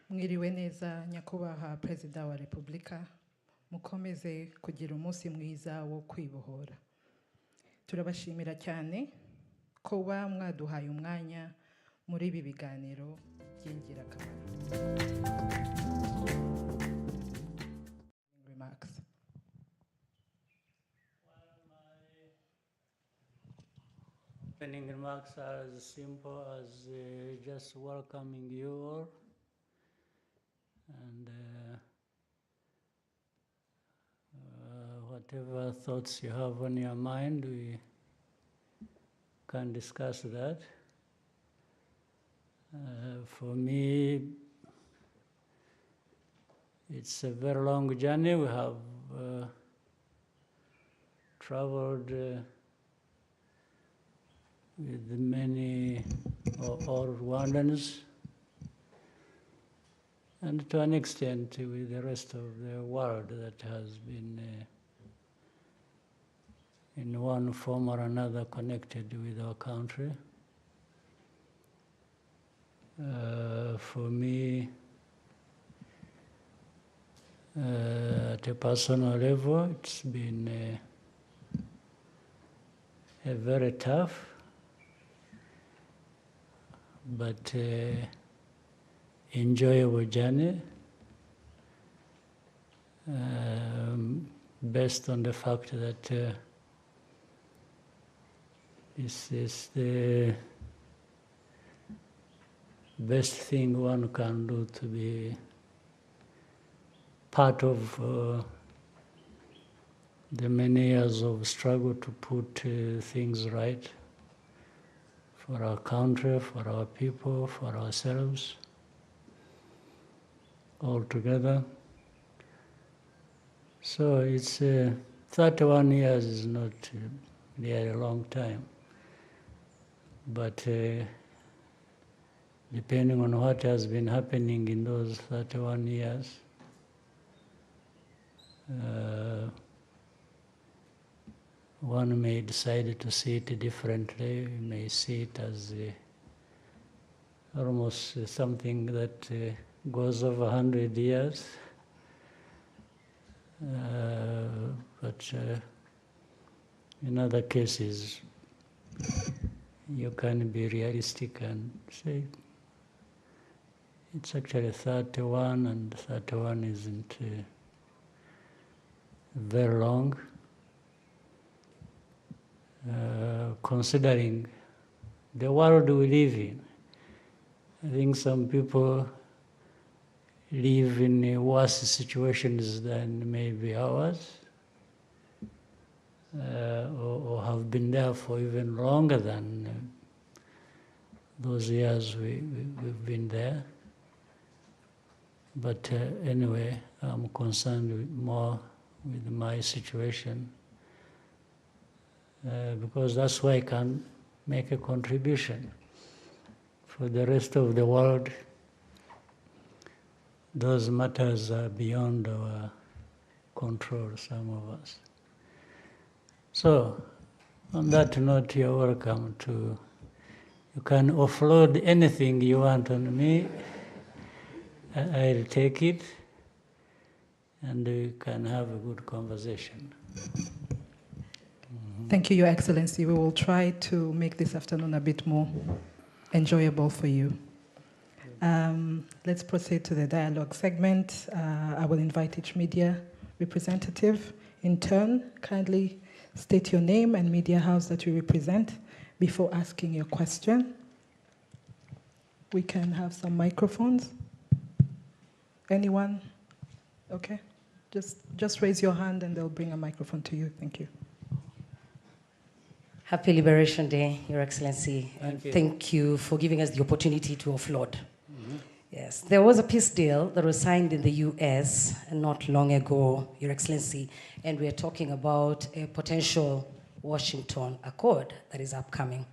Mwiriwe neza nyakubahwa Perezida wa Repubulika, mukomeze kugira umunsi mwiza wo kwibohora. Turabashimira cyane kuba mwaduhaye umwanya muri ibi biganiro by'ingirakamaro. Remarks. Opening remarks are as simple as just welcoming you all and whatever thoughts you have on your mind, we can discuss that. For me, it's a very long journey. We have traveled with many all Rwandans, and to an extent with the rest of the world that has been in one form or another connected with our country. For me, at a personal level, it's been a very tough but enjoyable journey, based on the fact that this is the best thing one can do, to be part of the many years of struggle to put things right for our country, for our people, for ourselves, all together. So it's 31 years is not really a long time, but depending on what has been happening in those 31 years, one may decide to see it differently. You may see it as almost something that goes over 100 years. But in other cases, you can be realistic and say it's actually 31, and 31 isn't very long. Considering the world we live in, I think some people live in worse situations than maybe ours, or have been there for even longer than those years we've been there. But anyway, I'm concerned more with my situation, because that's where I can make a contribution. For the rest of the world, those matters are beyond our control, some of us. So, on that note, you're welcome to, you can offload anything you want on me. I'll take it, and we can have a good conversation. Thank you, Your Excellency. We will try to make this afternoon a bit more enjoyable for you. Let's proceed to the dialogue segment. I will invite each media representative in turn. Kindly state your name and media house that you represent before asking your question. We can have some microphones. Anyone? Okay. Just raise your hand and they'll bring a microphone to you. Thank you. Happy Liberation Day, Your Excellency, and thank you for giving us the opportunity to offload. Yes, there was a peace deal that was signed in the US not long ago, Your Excellency, and we are talking about a potential Washington Accord that is upcoming.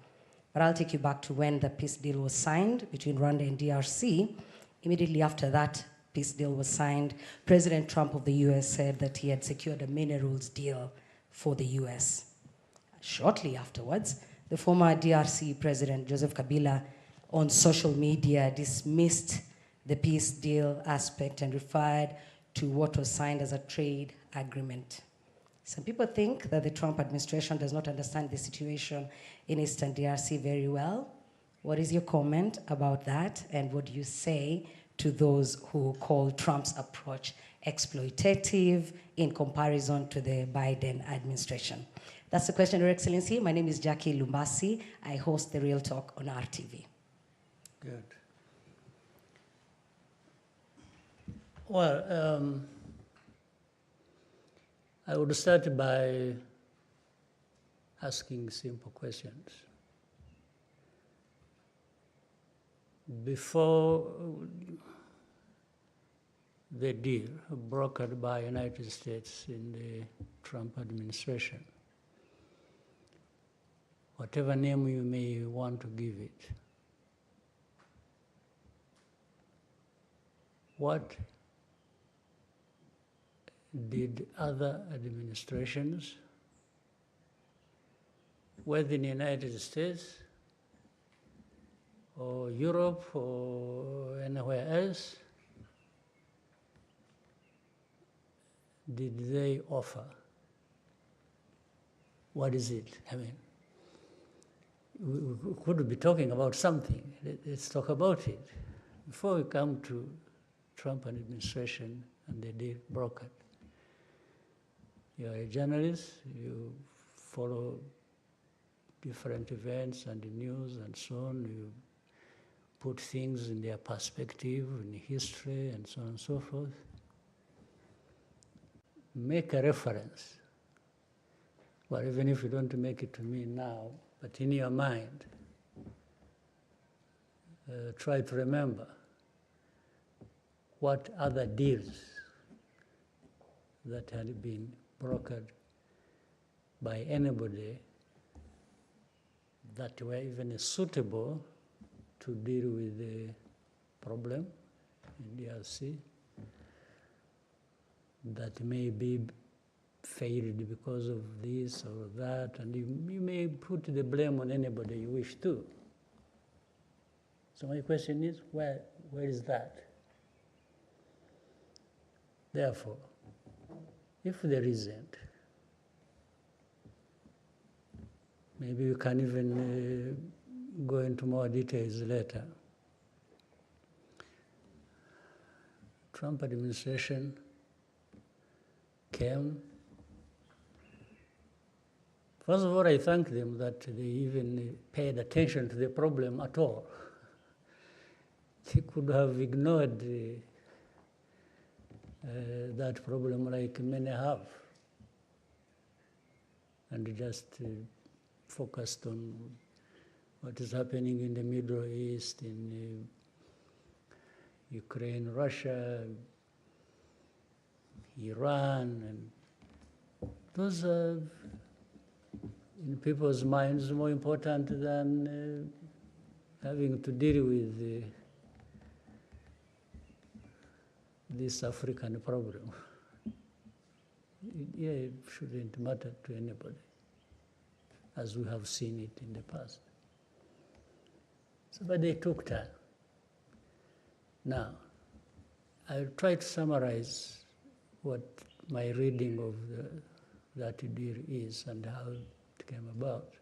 But I'll take you back to when the peace deal was signed between Rwanda and DRC. Immediately after that peace deal was signed, President Trump of the US said that he had secured a minerals deal for the US. Shortly afterwards, the former DRC President Joseph Kabila on social media dismissed the peace deal aspect and referred to what was signed as a trade agreement. Some people think that the Trump administration does not understand the situation in Eastern DRC very well. What is your comment about that, and what do you say to those who call Trump's approach exploitative in comparison to the Biden administration? That's the question, Your Excellency. My name is Jackie Lumbasi. I host The Real Talk on RTV. Good. Well, I would start by asking simple questions. Before the deal brokered by United States in the Trump administration, whatever name you may want to give it, what did other administrations, whether in the United States or Europe or anywhere else, did they offer? What is it? I mean, we could be talking about something. Let's talk about it. Before we come to Trump administration and the deal brokered, you are a journalist, you follow different events and the news and so on, you put things in their perspective, in history and so on and so forth. Make a reference, well, even if you don't make it to me now, but in your mind, try to remember what other deals that had been brokered by anybody that were even suitable to deal with the problem in DRC, that may be failed because of this or that, and you may put the blame on anybody you wish to. So my question is, where is that? Therefore, if there isn't, maybe we can even go into more details later. Trump administration came. First of all, I thank them that they even paid attention to the problem at all. They could have ignored that problem like many have, and just focused on what is happening in the Middle East, in Ukraine, Russia, Iran, and those are, in people's minds, more important than having to deal with this African problem. It shouldn't matter to anybody, as we have seen it in the past. So, but they took time. Now, I'll try to summarize what my reading of that deal is and how it came about.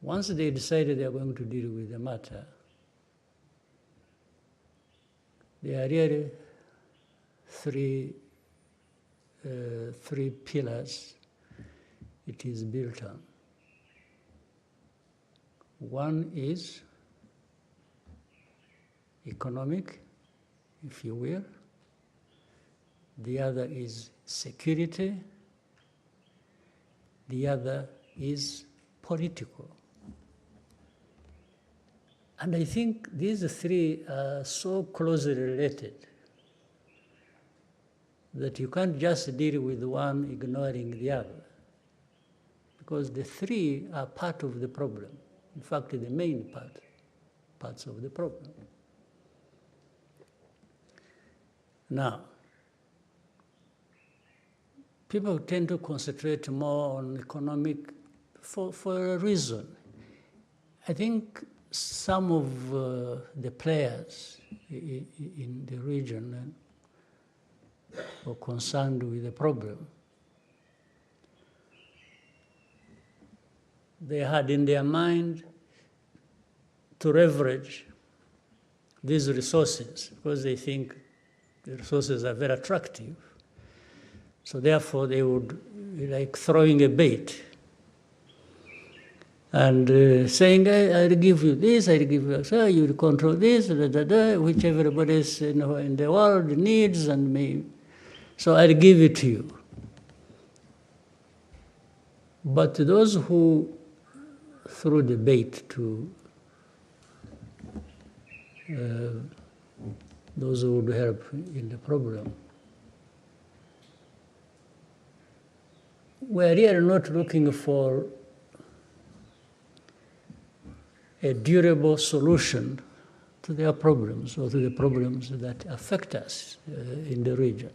Once they decided they are going to deal with the matter, there are really three pillars it is built on. One is economic, if you will. The other is security. The other is political. And I think these three are so closely related that you can't just deal with one ignoring the other, because the three are part of the problem. In fact, the main parts of the problem. Now, people tend to concentrate more on economic for a reason. I think some of the players in the region were concerned with the problem. They had in their mind to leverage these resources because they think the resources are very attractive. So therefore they would be like throwing a bait and saying, I'll give you this, I'll give you that, you will control this, which everybody else in the world needs and may. So I'll give it to you. But those who threw the bait to those who would help in the problem, we're really not looking for a durable solution to their problems or to the problems that affect us in the region.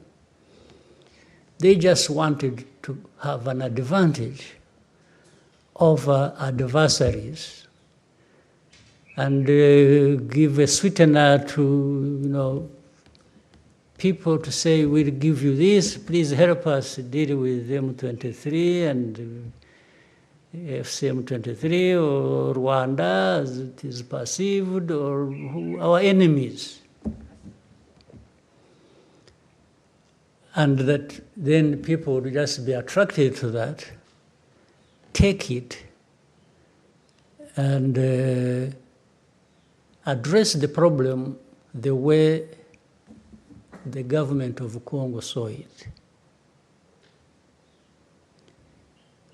They just wanted to have an advantage over adversaries and give a sweetener to people to say, we'll give you this, please help us deal with M23 and FCM23 or Rwanda as it is perceived, or our enemies. And that then people would just be attracted to that, take it, and address the problem the way the government of Congo saw it.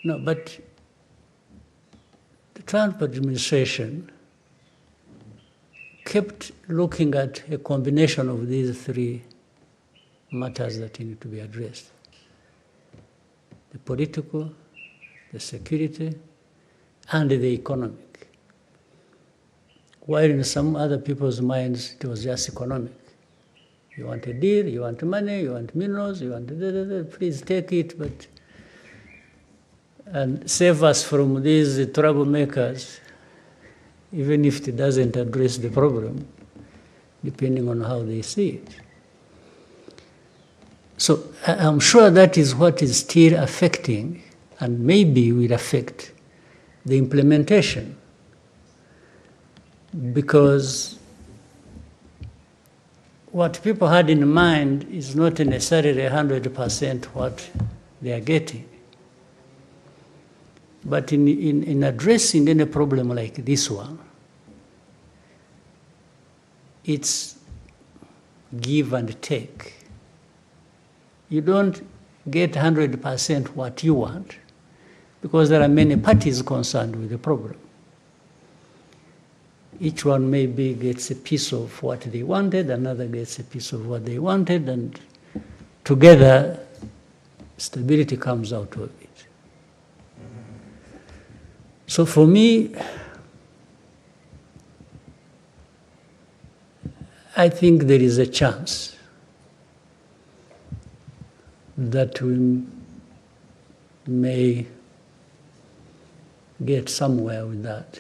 No, but the Trump administration kept looking at a combination of these three matters that need to be addressed: the political, the security, and the economic. While in some other people's minds, it was just economic. You want a deal, you want money, you want minerals, you want please take it, but and save us from these troublemakers, even if it doesn't address the problem, depending on how they see it. So I'm sure that is what is still affecting, and maybe will affect, the implementation. Because what people had in mind is not necessarily 100% what they are getting. But in addressing any problem like this one, it's give and take. You don't get 100% what you want, because there are many parties concerned with the problem. Each one maybe gets a piece of what they wanted, another gets a piece of what they wanted, and together stability comes out of it. So for me, I think there is a chance that we may get somewhere with that.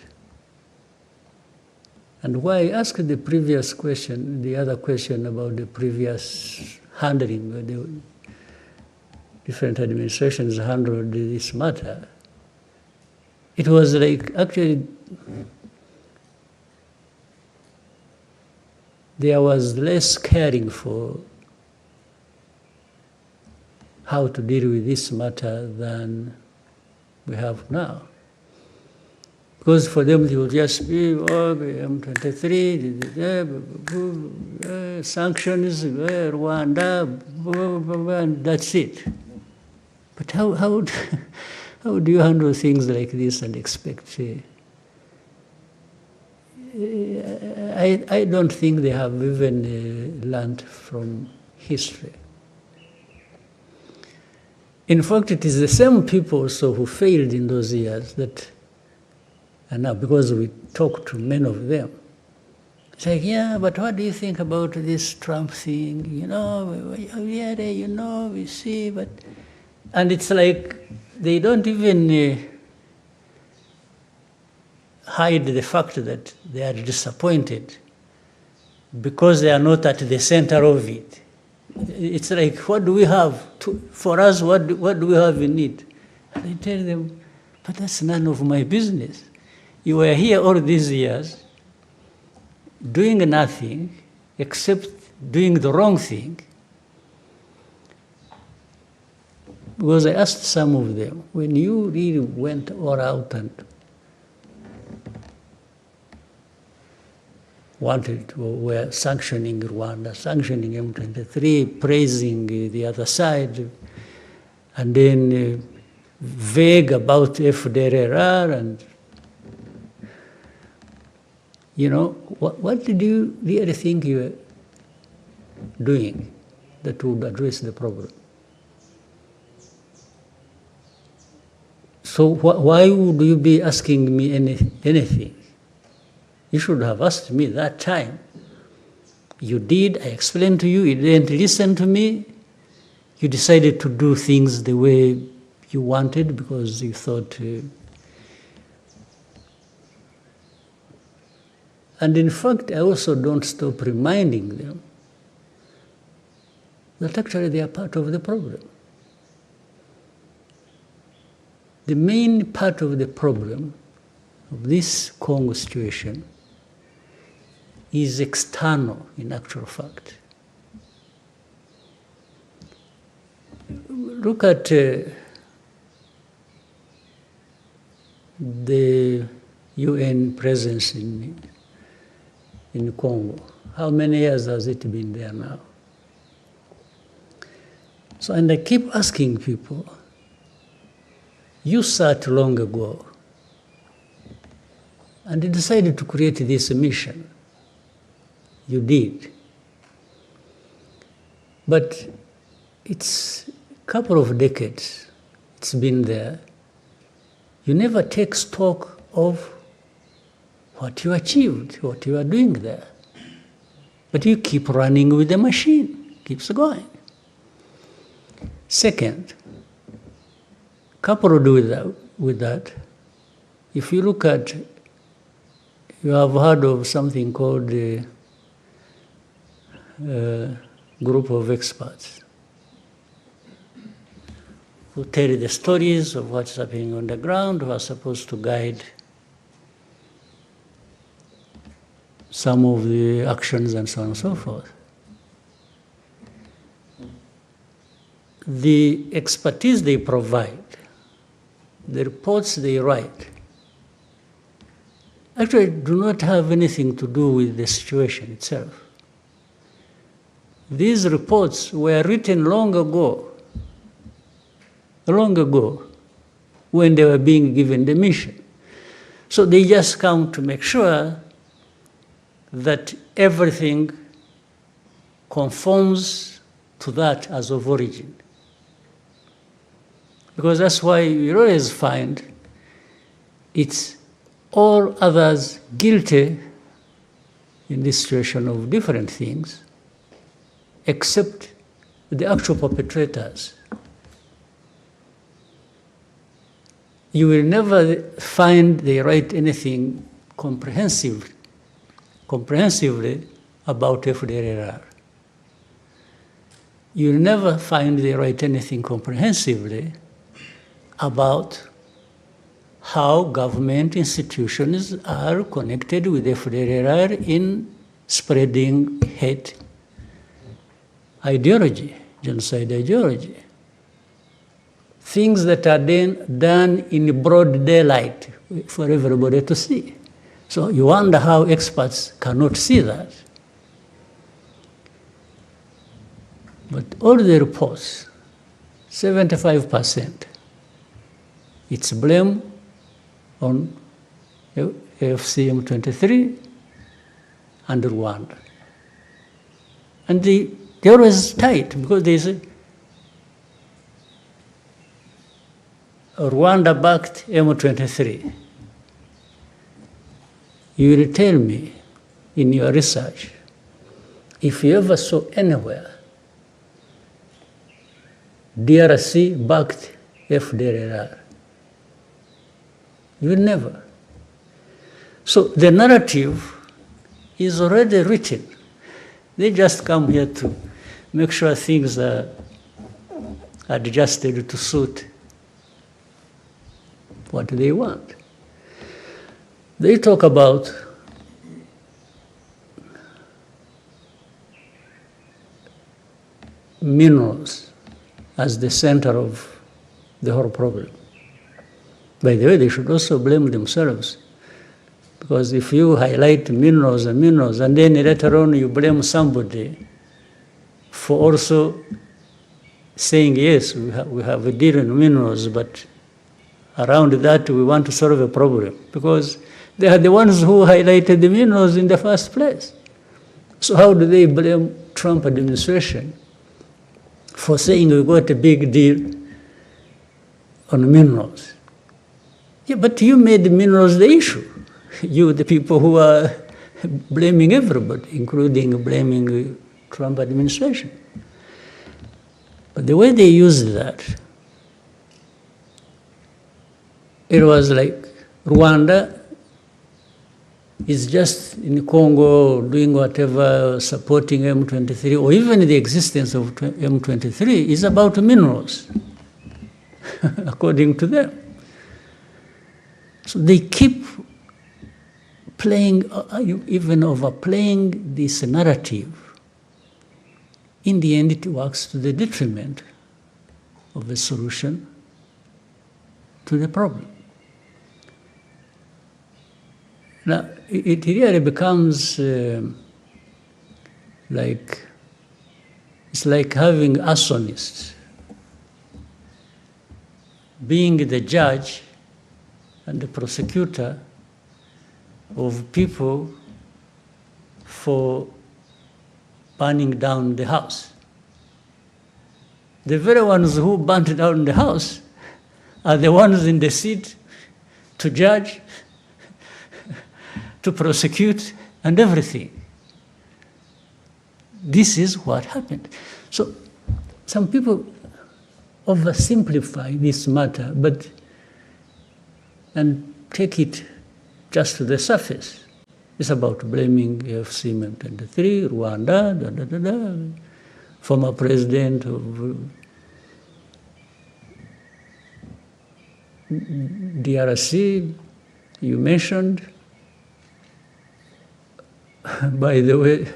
And why I asked the previous question, the other question about the previous handling, the different administrations handled this matter, it was like actually there was less caring for how to deal with this matter than we have now. Because for them it would just be, M23, sanctions, Rwanda, and that's it. But how do you handle things like this and expect? I don't think they have even learned from history. In fact, it is the same people also who failed in those years that, and now because we talk to many of them, it's like, yeah, but what do you think about this Trump thing? We see, but, and it's like they don't even hide the fact that they are disappointed because they are not at the center of it. It's like, what do we have? For us, what do we have in it? And I tell them, but that's none of my business. You were here all these years doing nothing except doing the wrong thing. Because I asked some of them, when you really went all out and were sanctioning Rwanda, sanctioning M23, praising the other side, and then vague about FDLR, and what did you really think you were doing that would address the problem? So why would you be asking me anything? You should have asked me that time. You did, I explained to you, you didn't listen to me. You decided to do things the way you wanted because you thought... And in fact, I also don't stop reminding them that actually they are part of the problem. The main part of the problem of this Congo situation is external, in actual fact. Look at the UN presence in Congo. How many years has it been there now? So, and I keep asking people, you sat long ago and you decided to create this mission. You did. But it's a couple of decades it's been there. You never take stock of what you achieved, what you are doing there. But you keep running with the machine, keeps going. Second, coupled with that, if you look at, you have heard of something called the group of experts who tell the stories of what's happening on the ground, who are supposed to guide some of the actions and so on and so forth. The expertise they provide, the reports they write, actually do not have anything to do with the situation itself. These reports were written long ago, when they were being given the mission. So they just come to make sure that everything conforms to that as of origin. Because that's why you always find it's all others guilty in this situation of different things, except the actual perpetrators. You will never find they write anything comprehensively about FDLR. You will never find they write anything comprehensively about how government institutions are connected with FDLR in spreading hate ideology, genocide ideology. Things that are done in broad daylight for everybody to see. So you wonder how experts cannot see that. But all the reports, 75%, it's blame on AFCM 23 and Rwanda. And they're always tight because they say, Rwanda backed M23. You will tell me in your research, if you ever saw anywhere DRC backed FDLR, you will never. So the narrative is already written. They just come here to make sure things are adjusted to suit what they want. They talk about minerals as the center of the whole problem. By the way, they should also blame themselves, because if you highlight minerals, and then later on you blame somebody for also saying, yes, we have a deal in minerals, but around that we want to solve a problem, because they are the ones who highlighted the minerals in the first place. So how do they blame Trump administration for saying we got a big deal on minerals? Yeah, but you made the minerals the issue. You, the people who are blaming everybody, including blaming Trump administration. But the way they used that, it was like Rwanda is just in Congo doing whatever, supporting M23, or even the existence of M23 is about minerals, according to them. So they keep playing, even overplaying this narrative. In the end, it works to the detriment of the solution to the problem. Now, it really becomes it's like having arsonists being the judge and the prosecutor of people for burning down the house. The very ones who burnt down the house are the ones in the seat to judge, to prosecute, and everything. This is what happened. So some people oversimplify this matter, and take it just to the surface. It's about blaming FC-23, Rwanda, former president of DRC, you mentioned. By the way,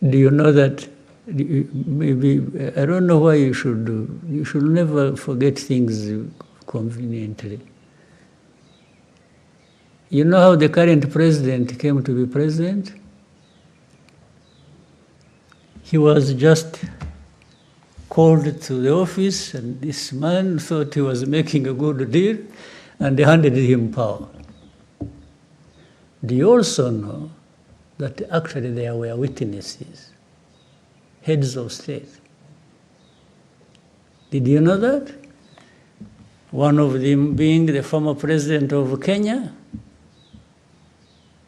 do you know that maybe, I don't know why you should never forget things conveniently. You know how the current president came to be president? He was just called to the office, and this man thought he was making a good deal, and they handed him power. Do you also know that actually there were witnesses, heads of state? Did you know that? One of them being the former president of Kenya,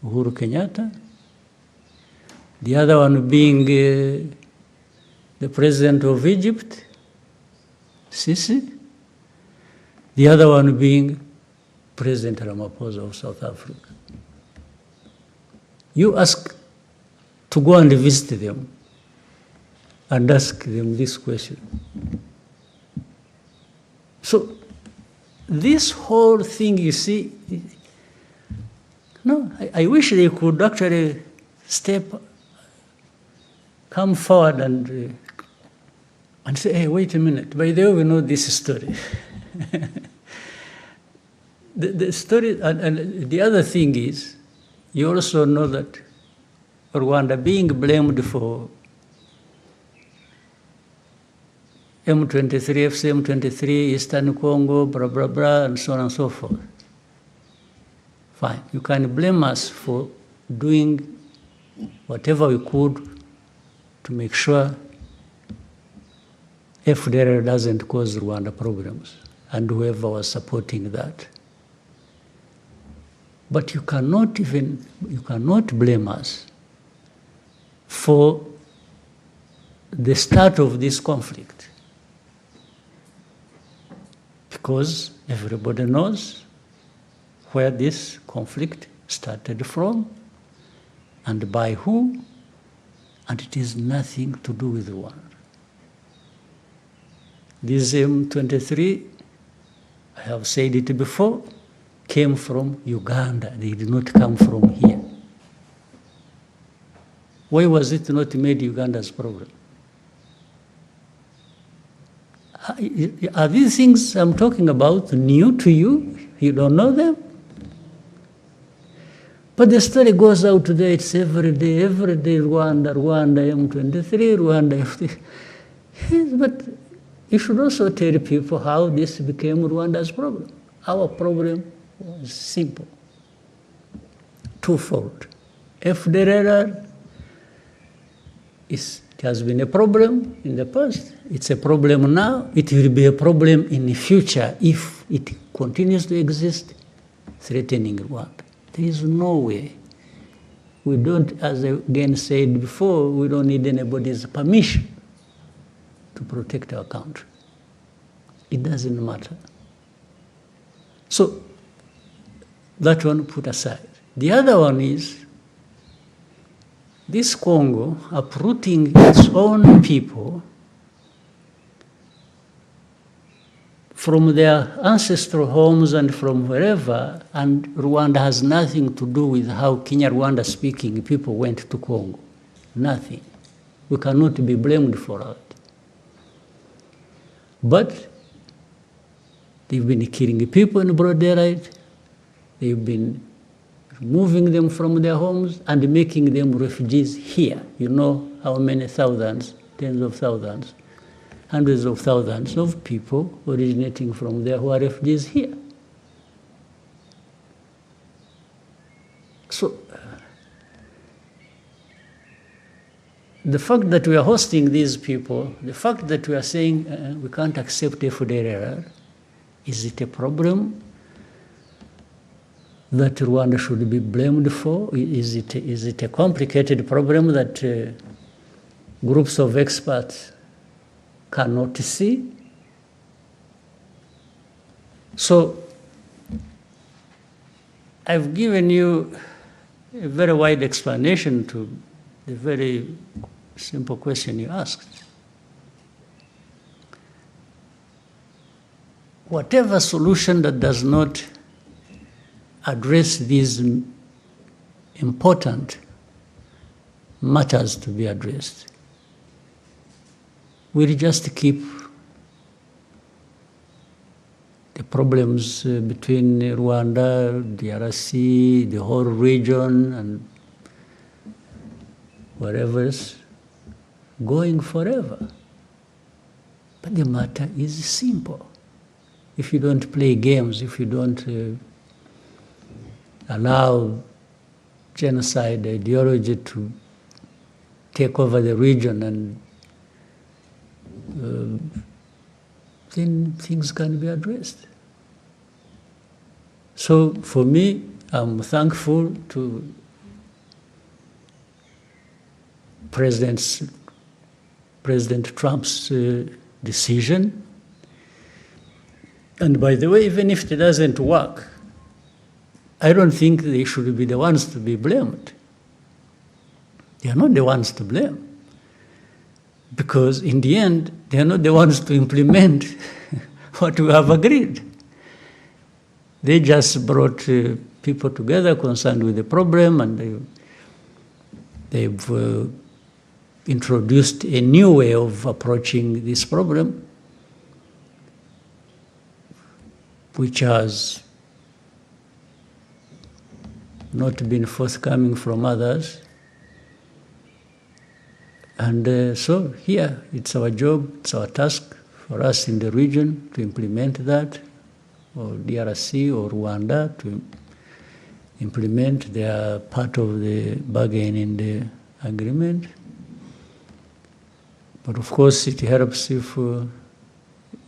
Uhuru Kenyatta. The other one being the president of Egypt, Sisi. The other one being President Ramaphosa of South Africa. You ask to go and visit them and ask them this question. So this whole thing, you see, no, I wish they could actually come forward and say, hey, wait a minute, by the way, we know this story. the story, and the other thing is, you also know that Rwanda being blamed for M23, FC-M23, Eastern Congo, blah, blah, blah, and so on and so forth. Fine, you can blame us for doing whatever we could to make sure FDR doesn't cause Rwanda problems, and whoever was supporting that. But you cannot blame us for the start of this conflict, because everybody knows where this conflict started from and by who, and it is nothing to do with Rwanda. This M23, I have said it before, came from Uganda. They did not come from here. Why was it not made Uganda's problem? Are these things I'm talking about new to you? You don't know them? But the story goes out today, it's every day, Rwanda, M23, Rwanda, FD. Yes, but you should also tell people how this became Rwanda's problem. Our problem was simple, twofold. FDLR it has been a problem in the past. It's a problem now. It will be a problem in the future if it continues to exist, threatening Rwanda. There is no way. We don't, as I again said before, we don't need anybody's permission to protect our country. It doesn't matter. So that one put aside. The other one is this Congo uprooting its own people from their ancestral homes and from wherever, and Rwanda has nothing to do with how Kinyarwanda speaking people went to Congo. Nothing. We cannot be blamed for that. But they've been killing people in broad daylight. They've been moving them from their homes and making them refugees here. You know how many thousands, tens of thousands, hundreds of thousands of people originating from there who are refugees here. So the fact that we are hosting these people, the fact that we are saying we can't accept FDLR, is it a problem that Rwanda should be blamed for? Is it a complicated problem that groups of experts cannot see? So I've given you a very wide explanation to the very simple question you asked. Whatever solution that does not address these important matters to be addressed will just keep the problems between Rwanda, DRC, the whole region, and wherever else going forever. But the matter is simple. If you don't play games, if you don't allow genocide ideology to take over the region, and then things can be addressed. So for me, I'm thankful to President Trump's decision. And by the way, even if it doesn't work, I don't think they should be the ones to be blamed. They are not the ones to blame. Because in the end, they are not the ones to implement what we have agreed. They just brought people together concerned with the problem, and they've introduced a new way of approaching this problem, which has not been forthcoming from others. And so here, it's our job, it's our task for us in the region to implement that, or DRC or Rwanda to implement their part of the bargain in the agreement. But of course, it helps if the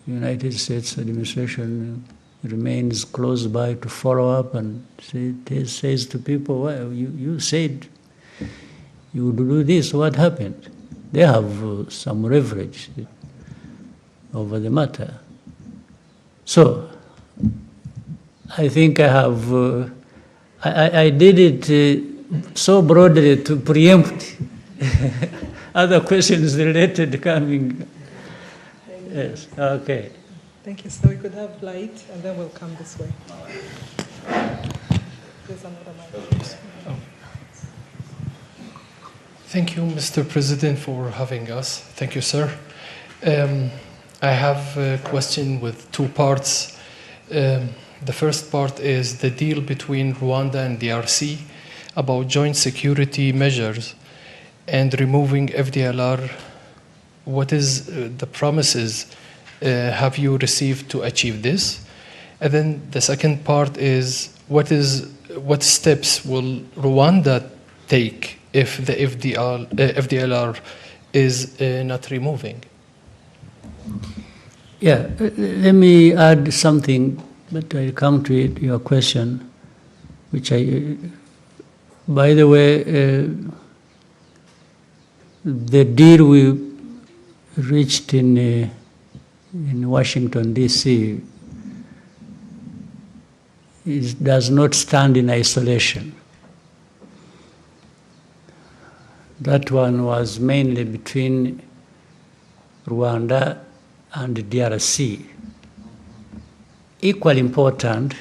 United States administration remains close by to follow up and says to people, well, you said you would do this, what happened? They have some leverage over the matter. So I think I have, I did it so broadly to preempt other questions related coming. Yes, okay. Thank you. So we could have light, and then we'll come this way. There's another mic. Thank you, Mr. President, for having us. Thank you, sir. I have a question with two parts. The first part is the deal between Rwanda and DRC about joint security measures and removing FDLR. What is the promises have you received to achieve this? And then the second part is what steps will Rwanda take if the FDLR is not removing? Yeah, let me add something, but I'll come to it, your question, which by the way, the deal we reached in Washington, D.C. does not stand in isolation. That one was mainly between Rwanda and DRC. Equally important,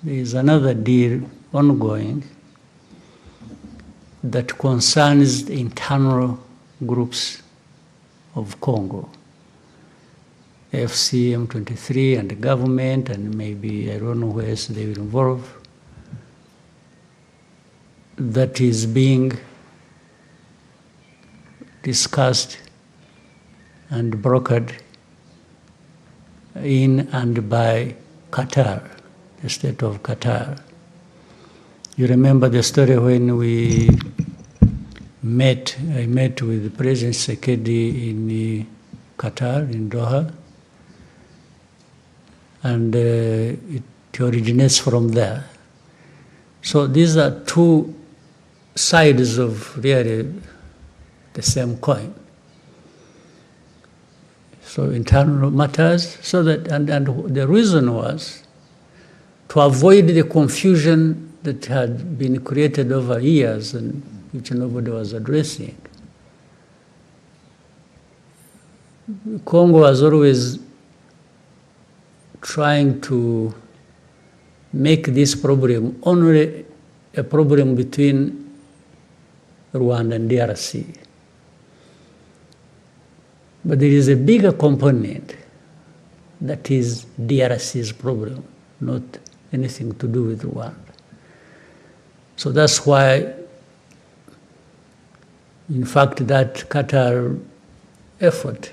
there is another deal ongoing that concerns the internal groups of Congo, FC, M23, and the government, and maybe, I don't know where else they will involve, that is being discussed and brokered in and by Qatar, the state of Qatar. You remember the story when I met with President Tshisekedi in Qatar, in Doha, and it originates from there. So these are two sides of really the same coin. So internal matters, so that, and the reason was to avoid the confusion that had been created over years and which nobody was addressing. Congo was always trying to make this problem only a problem between Rwanda and DRC. But there is a bigger component that is DRC's problem, not anything to do with Rwanda. So that's why, in fact, that Qatar effort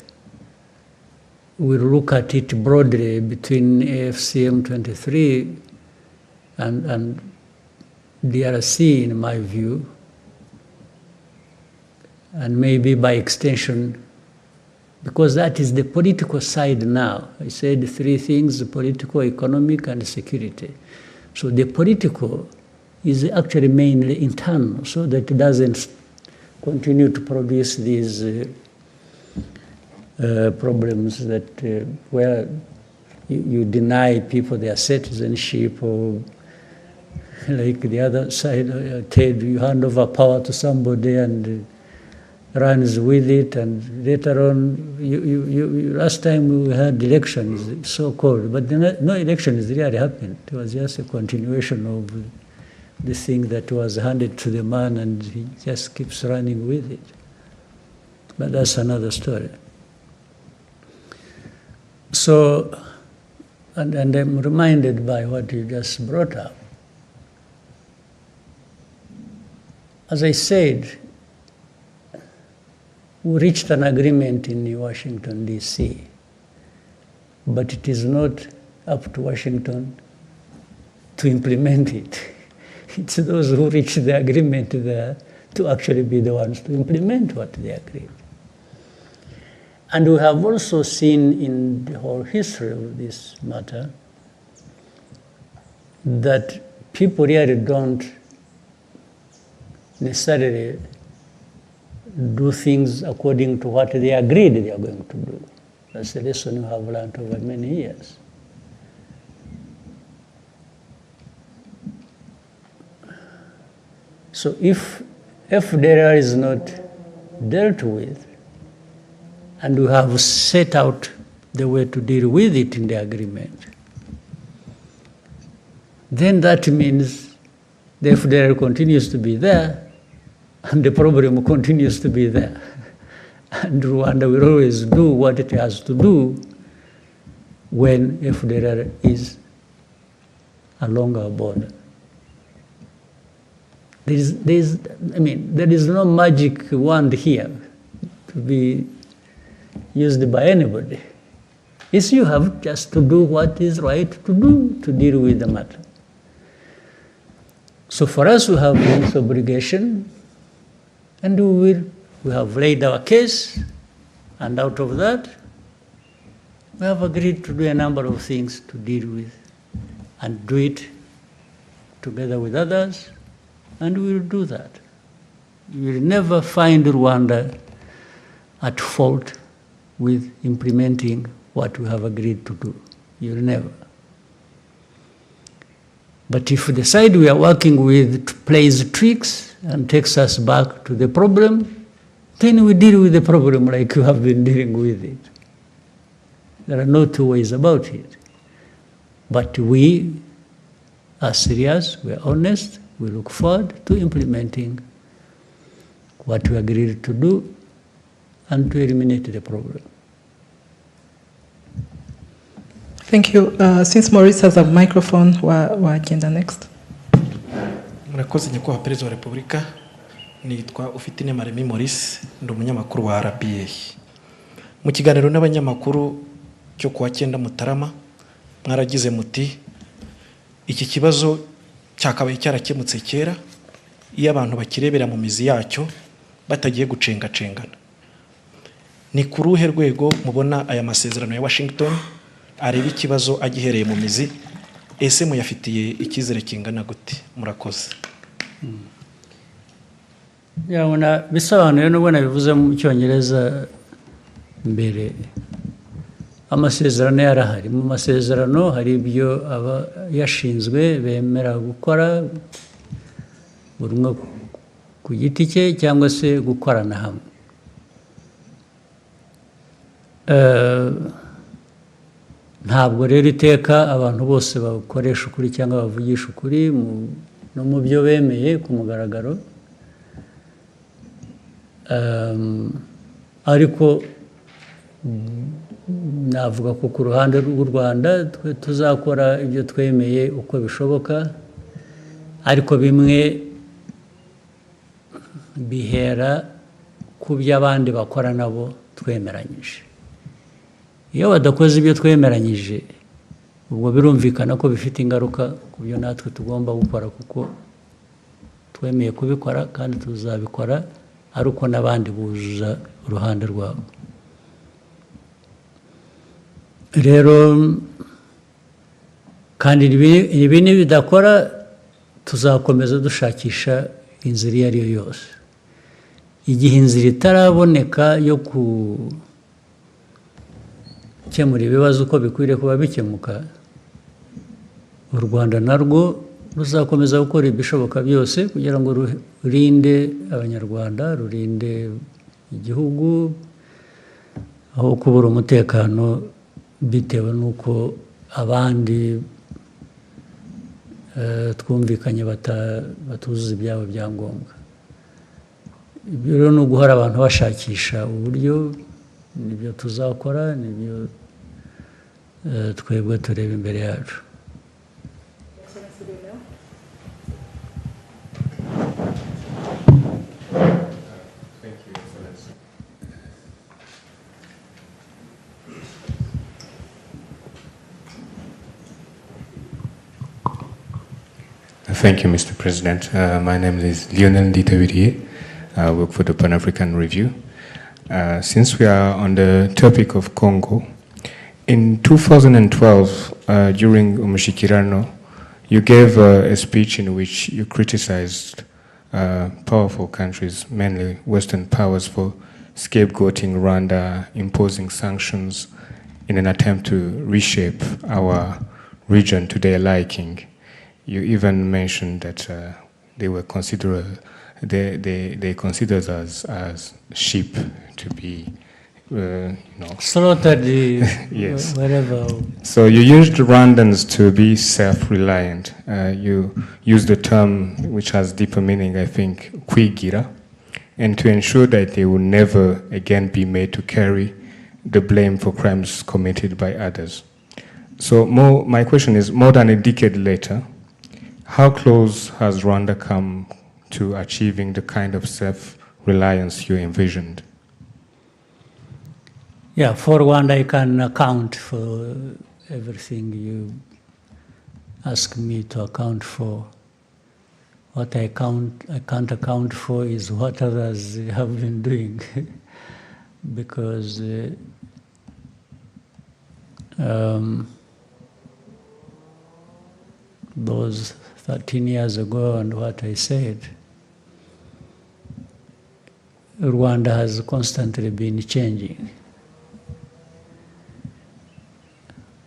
will look at it broadly between AFC M23 and DRC, in my view, and maybe by extension, because that is the political side now. I said three things: political, economic, and security. So the political is actually mainly internal, so that it doesn't continue to produce these problems that where you deny people their citizenship, or like the other side, Ted, you hand over power to somebody and runs with it, and later on, last time we had elections, so-called, but no elections really happened. It was just a continuation of the thing that was handed to the man, and he just keeps running with it. But that's another story. So, and I'm reminded by what you just brought up. As I said, we reached an agreement in Washington, D.C., but it is not up to Washington to implement it. It's those who reach the agreement there to actually be the ones to implement what they agreed. And we have also seen in the whole history of this matter that people really don't necessarily do things according to what they agreed they are going to do. That's a lesson we have learned over many years. So if FDLR is not dealt with, and we have set out the way to deal with it in the agreement, then that means the FDLR continues to be there, and the problem continues to be there. And Rwanda will always do what it has to do when FDLR is along our border. There is no magic wand here to be used by anybody. It's you have just to do what is right to do to deal with the matter. So for us, we have this obligation, and we have laid our case, and out of that, we have agreed to do a number of things to deal with, and do it together with others, and we will do that. You will never find Rwanda at fault with implementing what we have agreed to do. You will never. But if the side we are working with plays tricks and takes us back to the problem, then we deal with the problem like you have been dealing with it. There are no two ways about it. But we are serious, we are honest, we look forward to implementing what we agreed to do and to eliminate the problem. Thank you. Since Maurice has a microphone, we'll agenda next. Murakoze nyakubahwa Perezida wa Repubulika, nitwa Ufitine Maremi Maurice, ndi umunyamakuru wa RBA. Mu kiganiro n'abanyamakuru cyo kuwa 9 Mutarama, mwaragize muti iki kibazo cyakabaye cyarakemutse kera iyo abantu bakirebera mu mizi yacyo batagiye gucengacengana. Ni ku ruhe rwego mubona aya masezerano ya Washington areba ikibazo agihereye mu mizi, ese muyafitiye ikizere kingana gute? Murakoze. Yabona bisobanuye n'ubwo nabivuze mu Cyongereza mbere, amasezerano yarahari. Mu masezerano hari ibyo aba yashinzwe bemera gukora buri umwe ku giti cye cyangwa se gukorana hamwe. Ntabwo rero iteka abantu bose bakoresha ukuri cyangwa bavugisha ukuri no mu byo bemeye ku mugaragaro, ariko navuga ko ku ruhande rw'u Rwanda tuzakora ibyo twemeye uko bishoboka, ariko bimwe bihera ku byo abandi bakora nabo twemeranyije. Iyo badakoze ibyo twemeranyije, ubwo birumvikana ko bifite ingaruka ku byo natwe tugomba gukora, kuko twemeye kubikora kandi tuzabikora ari uko n'abandi buzuza uruhande rwabo. Rero kandi ibi nibidakora tuzakomeza dushakisha inzira iyo ari yo yose. Igihe inzira itaraboneka yo gukemura ibibazo uko bikwiriye kuba bikemuka, u Rwanda narwo ruzakomeza gukora ibishoboka byose kugira ngo rurinde abanyarwanda, rurinde igihugu aho kubura umutekano bitewe n'uko abandi twumvikanye batuzuza ibyabo byangombwa. Ibyo rero ni uguhora abantu bashakisha uburyo, nibyo tuzakora, nibyo twebwe tureba imbere yacu. Thank you, Mr. President. My name is Lionel Ditavirie. I work for the Pan-African Review. Since we are on the topic of Congo, in 2012, during Umushikirano, you gave a speech in which you criticized powerful countries, mainly Western powers, for scapegoating Rwanda, imposing sanctions in an attempt to reshape our region to their liking. You even mentioned that they were considered they considered us as sheep to be slaughtered yes. wherever. So you used Rwandans to be self-reliant. You used the term which has deeper meaning, I think, kwigira, and to ensure that they will never again be made to carry the blame for crimes committed by others. So my question is, more than a decade later, how close has Rwanda come to achieving the kind of self-reliance you envisioned? Yeah, for Rwanda, I can account for everything you ask me to account for. What I can't account for is what others have been doing, because those 13 years ago and what I said, Rwanda has constantly been changing.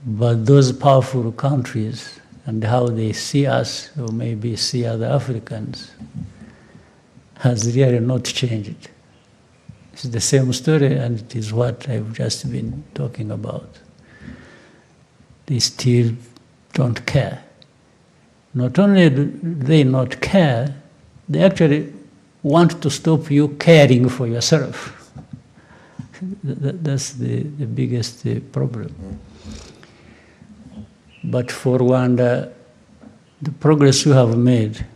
But those powerful countries and how they see us, or maybe see other Africans, has really not changed. It's the same story, and it is what I've just been talking about. They still don't care. Not only do they not care, they actually want to stop you caring for yourself. That's the biggest problem. But for Rwanda, the progress we have made,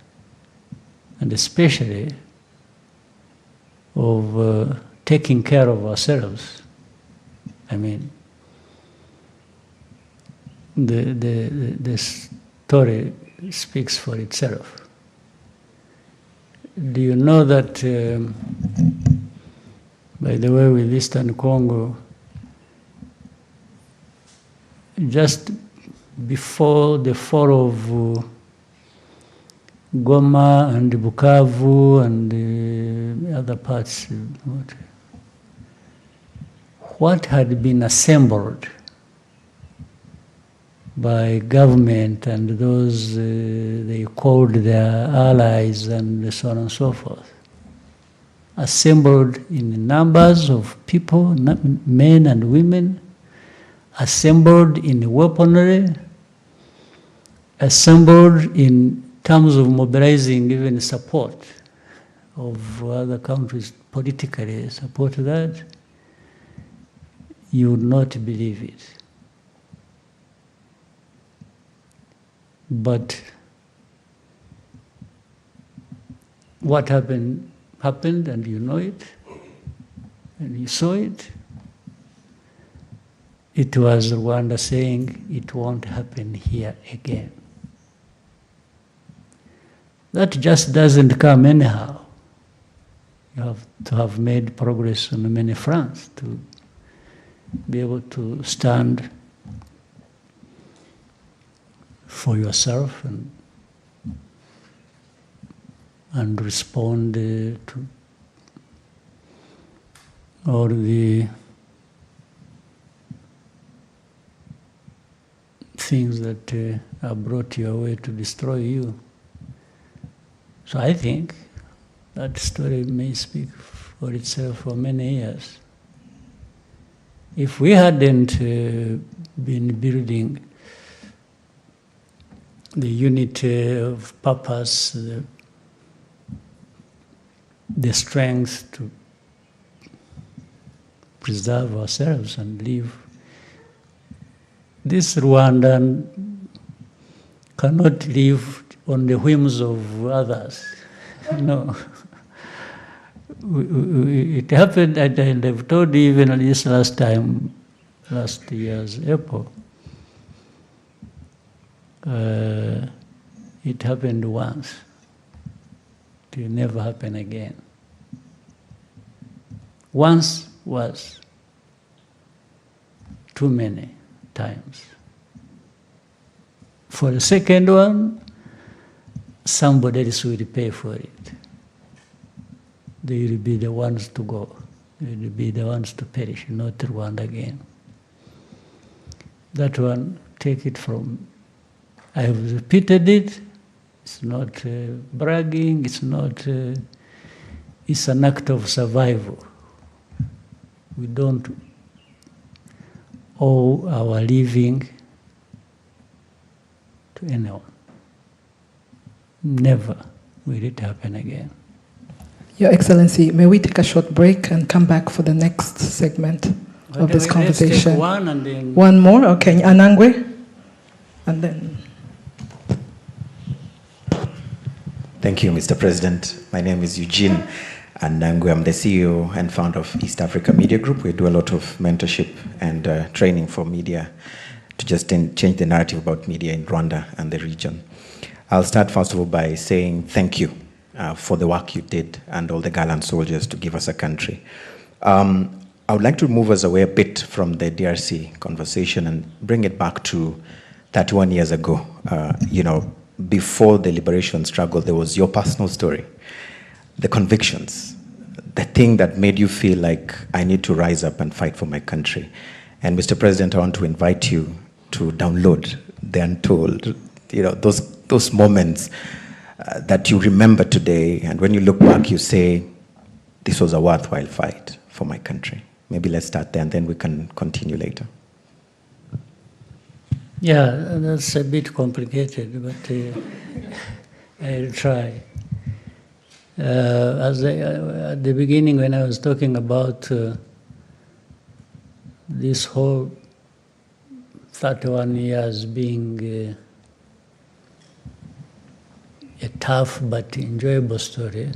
and especially of taking care of ourselves, I mean, the story speaks for itself. Do you know that, by the way, with Eastern Congo, just before the fall of Goma and Bukavu and the other parts, what had been assembled by government and those they called their allies and so on and so forth, assembled in numbers of people, men and women, assembled in weaponry, assembled in terms of mobilizing even support of other countries politically, support that, you would not believe it. But what happened, and you know it, and you saw it. It was Rwanda saying it won't happen here again. That just doesn't come anyhow. You have to have made progress on many fronts to be able to stand for yourself and respond to all the things that are brought your way to destroy you. So I think that story may speak for itself for many years. If we hadn't been building the unity of purpose, the strength to preserve ourselves and live, this Rwandan cannot live on the whims of others. No. It happened, and I've told you even this last year's April. It happened once. It will never happen again. Once was too many times. For the second one, somebody else will pay for it. They will be the ones to go. They will be the ones to perish, not Rwanda again. That one, take it from, I have repeated it, It's not bragging, it's not, it's an act of survival. We don't owe our living to anyone. Never will it happen again. Your Excellency, may we take a short break and come back for the next segment of this conversation? Let's take one and then... One more? Okay, Anangwe? And then... Thank you, Mr. President. My name is Eugene Anangwe. I'm the CEO and founder of East Africa Media Group. We do a lot of mentorship and training for media to just change the narrative about media in Rwanda and the region. I'll start first of all by saying thank you for the work you did and all the gallant soldiers to give us a country. I would like to move us away a bit from the DRC conversation and bring it back to 31 years ago. Before the liberation struggle, there was your personal story, the convictions, the thing that made you feel like I need to rise up and fight for my country. And Mr. President, I want to invite you to download the Untold, those moments that you remember today, and when you look back, you say, this was a worthwhile fight for my country. Maybe let's start there, and then we can continue later. Yeah, that's a bit complicated, but I'll try. At the beginning, when I was talking about this whole 31 years being a tough but enjoyable story,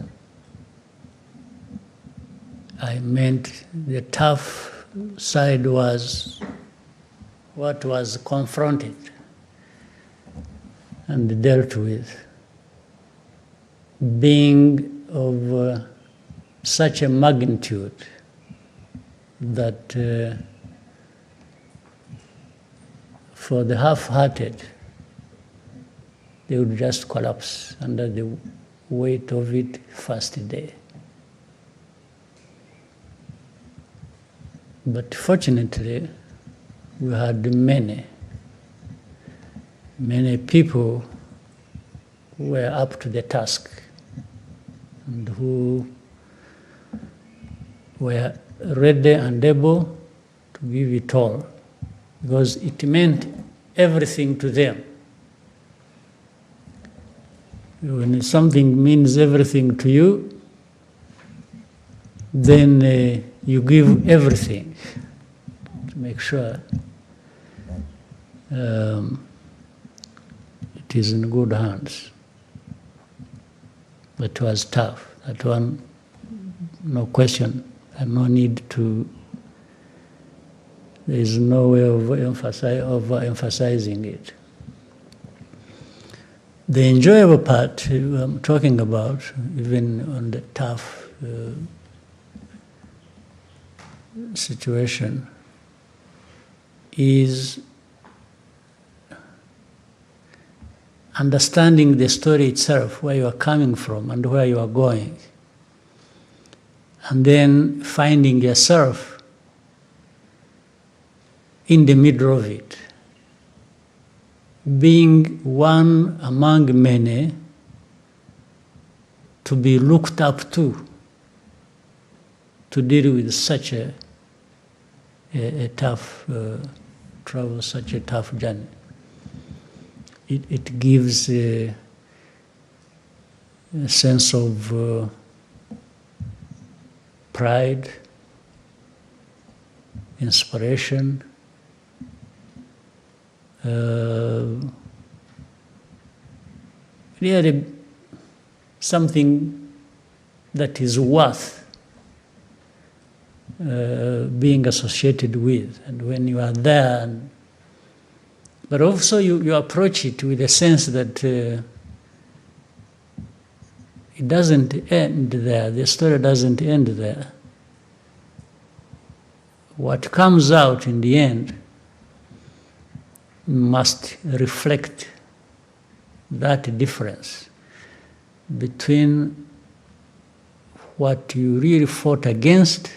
I meant the tough side was what was confronted and dealt with, being of such a magnitude that for the half-hearted, they would just collapse under the weight of it first day. But fortunately, we had many people who were up to the task and who were ready and able to give it all, because it meant everything to them. When something means everything to you, then you give everything to make sure it is in good hands. But it was tough. That one, no question, and no need to. There is no way of emphasizing it. The enjoyable part I'm talking about, even on the tough situation, is understanding the story itself, where you are coming from and where you are going, and then finding yourself in the middle of it, being one among many to be looked up to deal with such a tough travel, such a tough journey. It gives a sense of pride, inspiration, really something that is worth being associated with. And when you are there, but also you approach it with a sense that it doesn't end there, the story doesn't end there. What comes out in the end must reflect that difference between what you really fought against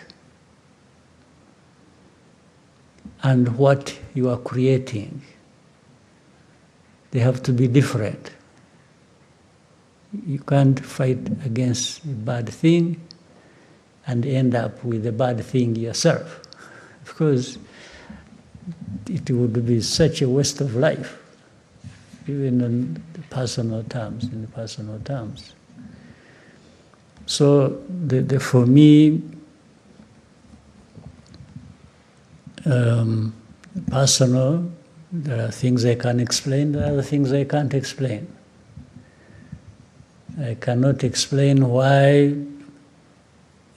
and what you are creating. They have to be different. You can't fight against a bad thing and end up with a bad thing yourself, because it would be such a waste of life, even in personal terms. So for me, personal, there are things I can explain, there are other things I can't explain. I cannot explain why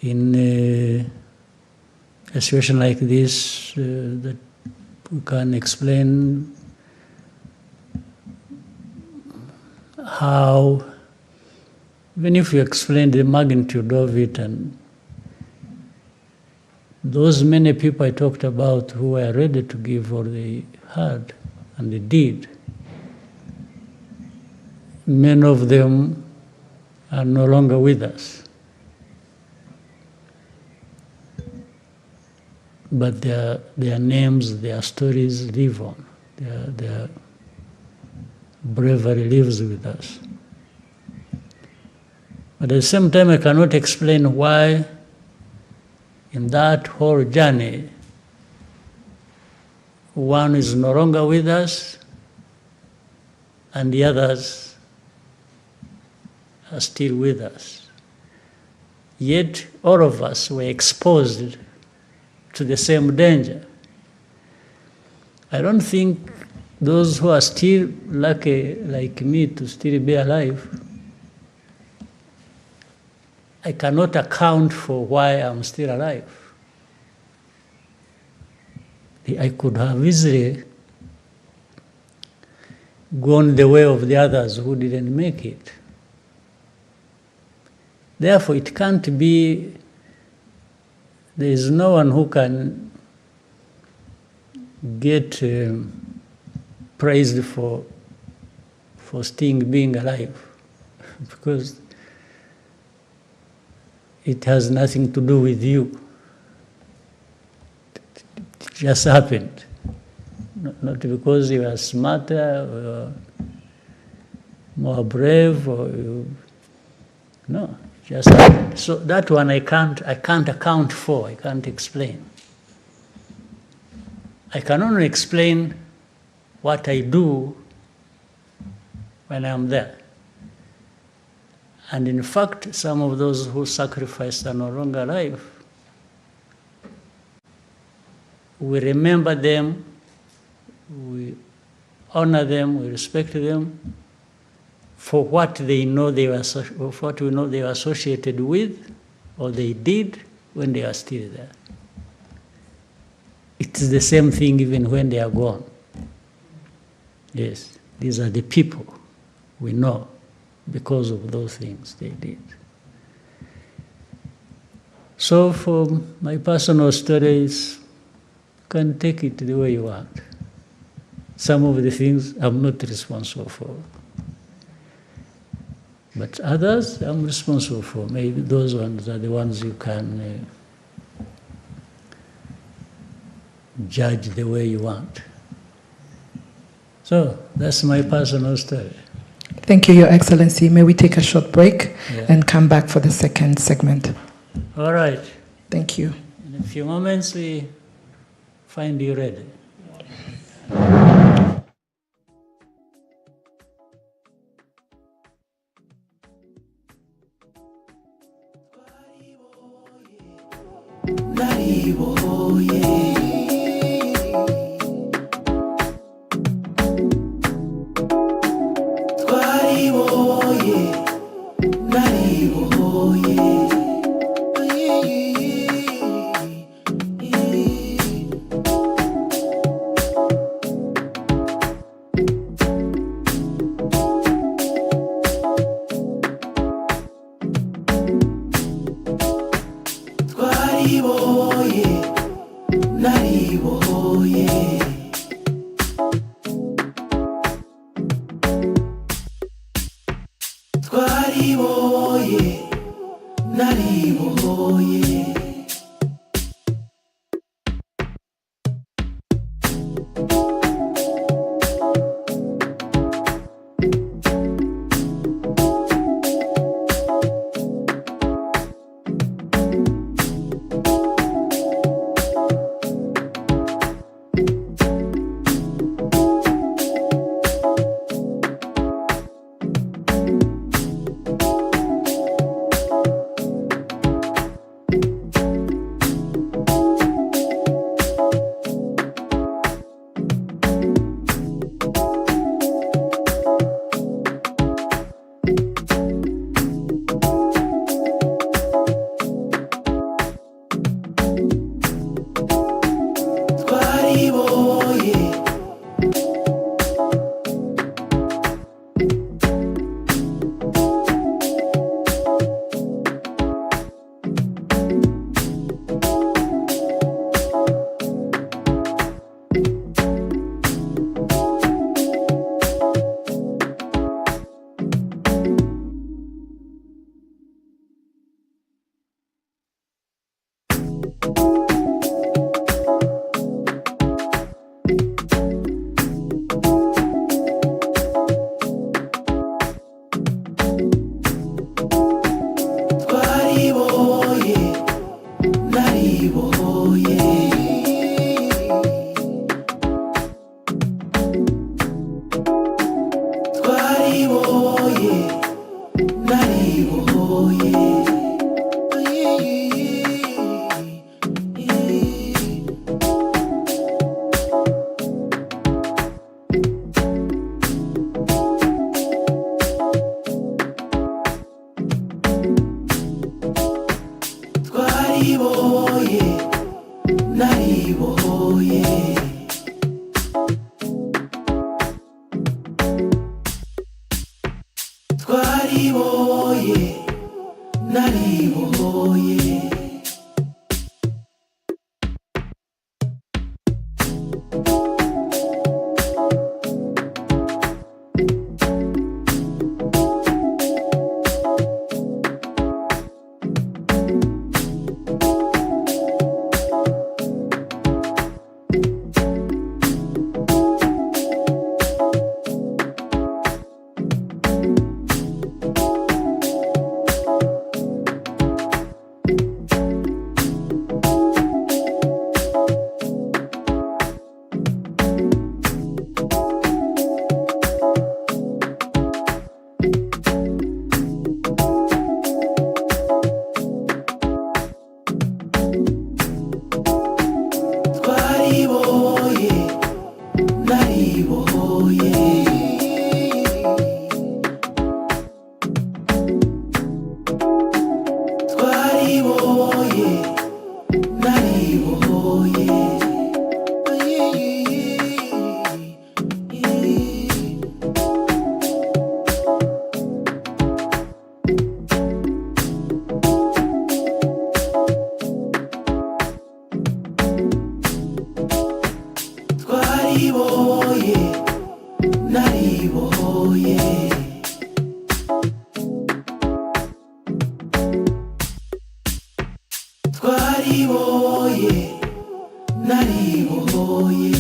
in a situation like this that we can explain how, even if you explain the magnitude of it, and those many people I talked about who were ready to give what they had and they did, many of them are no longer with us. But their names, their stories live on. Their bravery lives with us. But at the same time, I cannot explain why in that whole journey, one is no longer with us and the others are still with us. Yet all of us were exposed to the same danger. I don't think those who are still lucky like me to still be alive, I cannot account for why I'm still alive. I could have easily gone the way of the others who didn't make it. Therefore, it can't be, there is no one who can get praised for still being alive, because it has nothing to do with you. It just happened. Not because you are smarter or more brave or no, just happened. So that one I can't account for, I can't explain. I can only explain what I do when I'm there. And in fact, some of those who sacrificed are no longer alive. We remember them, we honor them, we respect them for what they know they were, what we know they were associated with, or they did when they are still there. It's the same thing even when they are gone. Yes, these are the people we know because of those things they did. So for my personal stories, you can take it the way you want. Some of the things I'm not responsible for. But others I'm responsible for. Maybe those ones are the ones you can judge the way you want. So that's my personal story. Thank you, Your Excellency. May we take a short break and come back for the second segment? All right. Thank you. In a few moments, we find you ready. twaribohoye twaribohoye naribohoye twaribohoye naribohoye twaribohoye naribohoye twaribohoye naribohoye twaribohoye naribohoye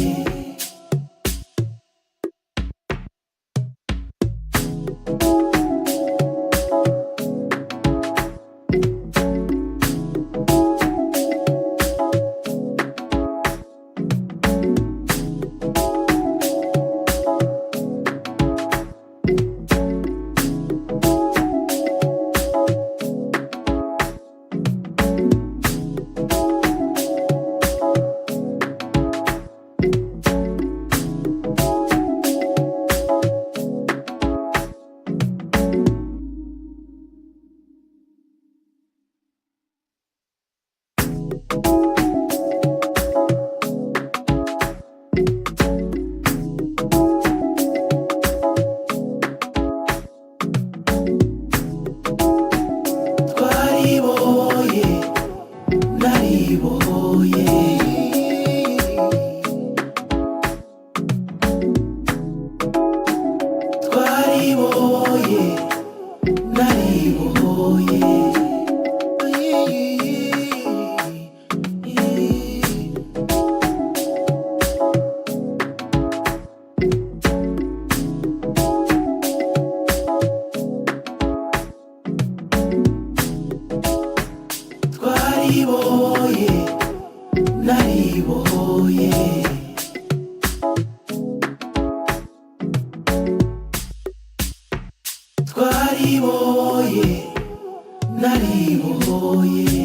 twaribohoye naribohoye twaribohoye naribohoye twaribohoye naribohoye twaribohoye naribohoye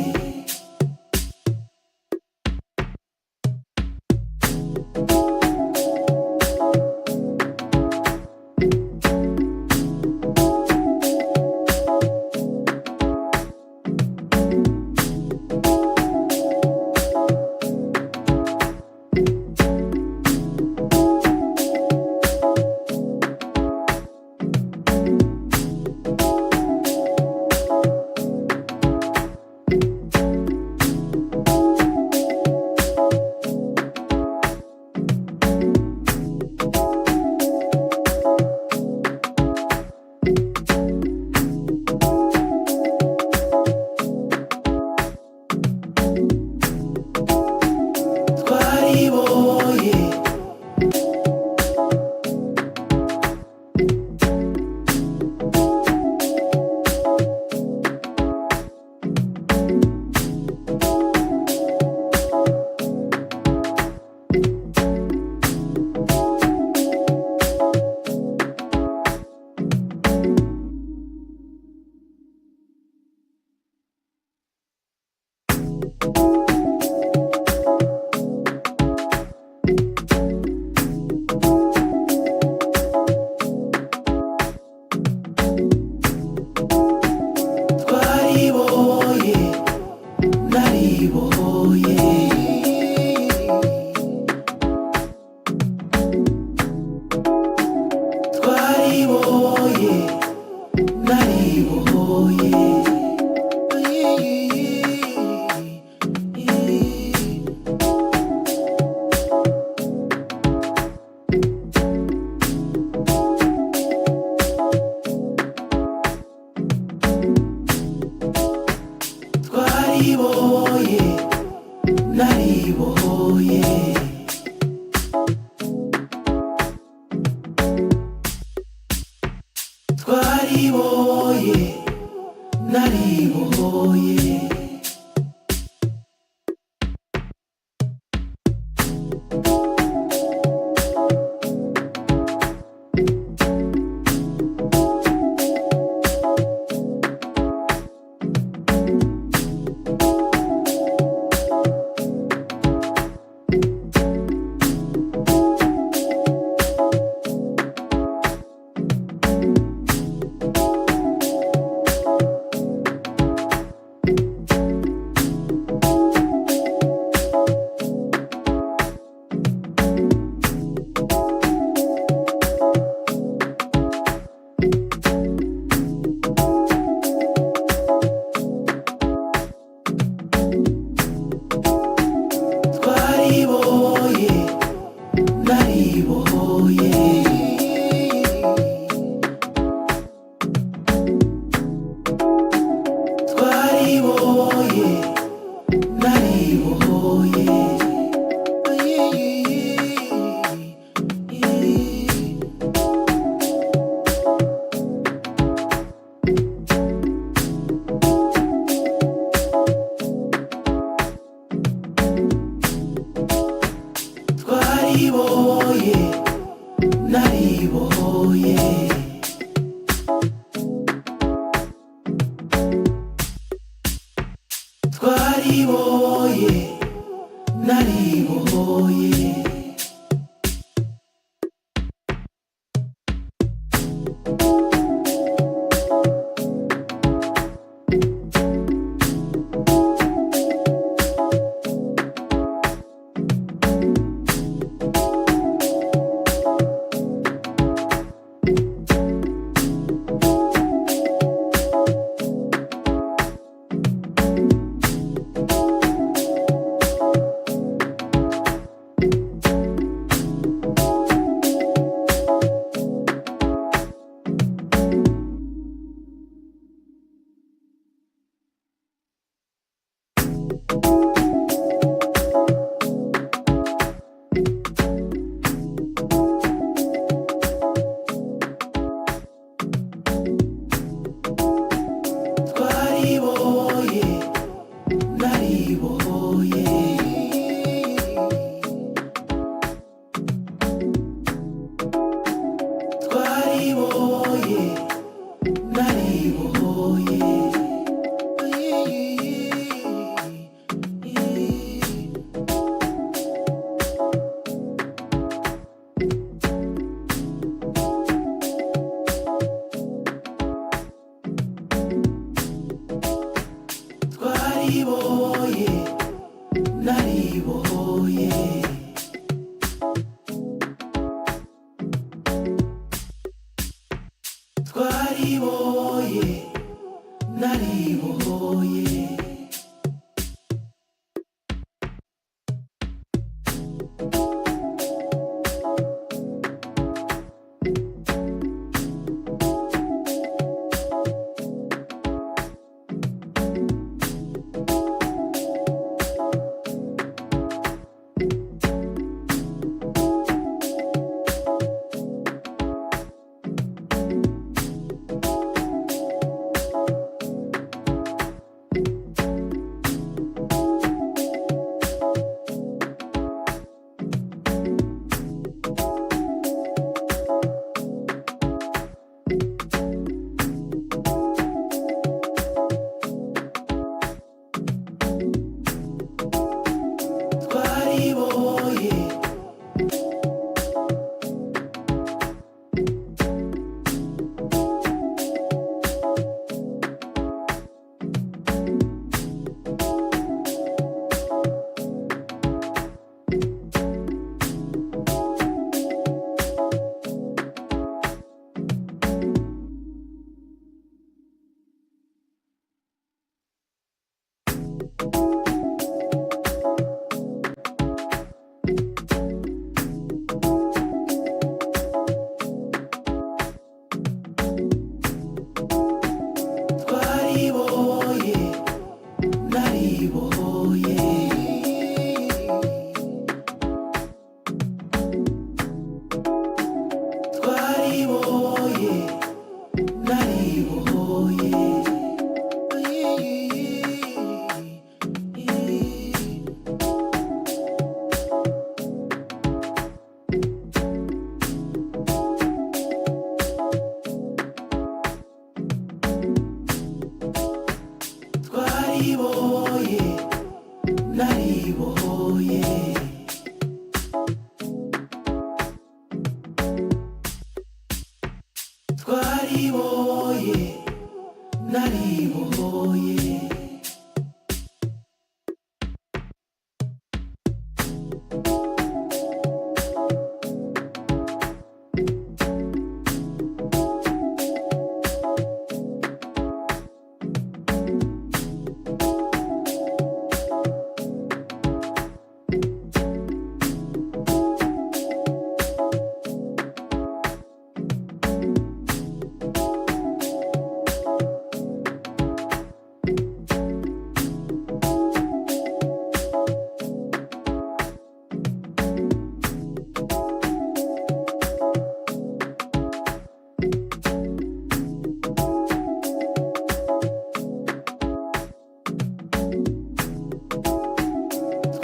twaribohoye naribohoye twariboye nariboye twariboye nariboye twariboye nariboye twariboye nariboye twariboye nariboye twariboye nariboye twariboye nariboye twariboye nariboye twariboye nariboye twariboye nariboye twaribohoye twaribohoye naribohoye twaribohoye naribohoye twaribohoye naribohoye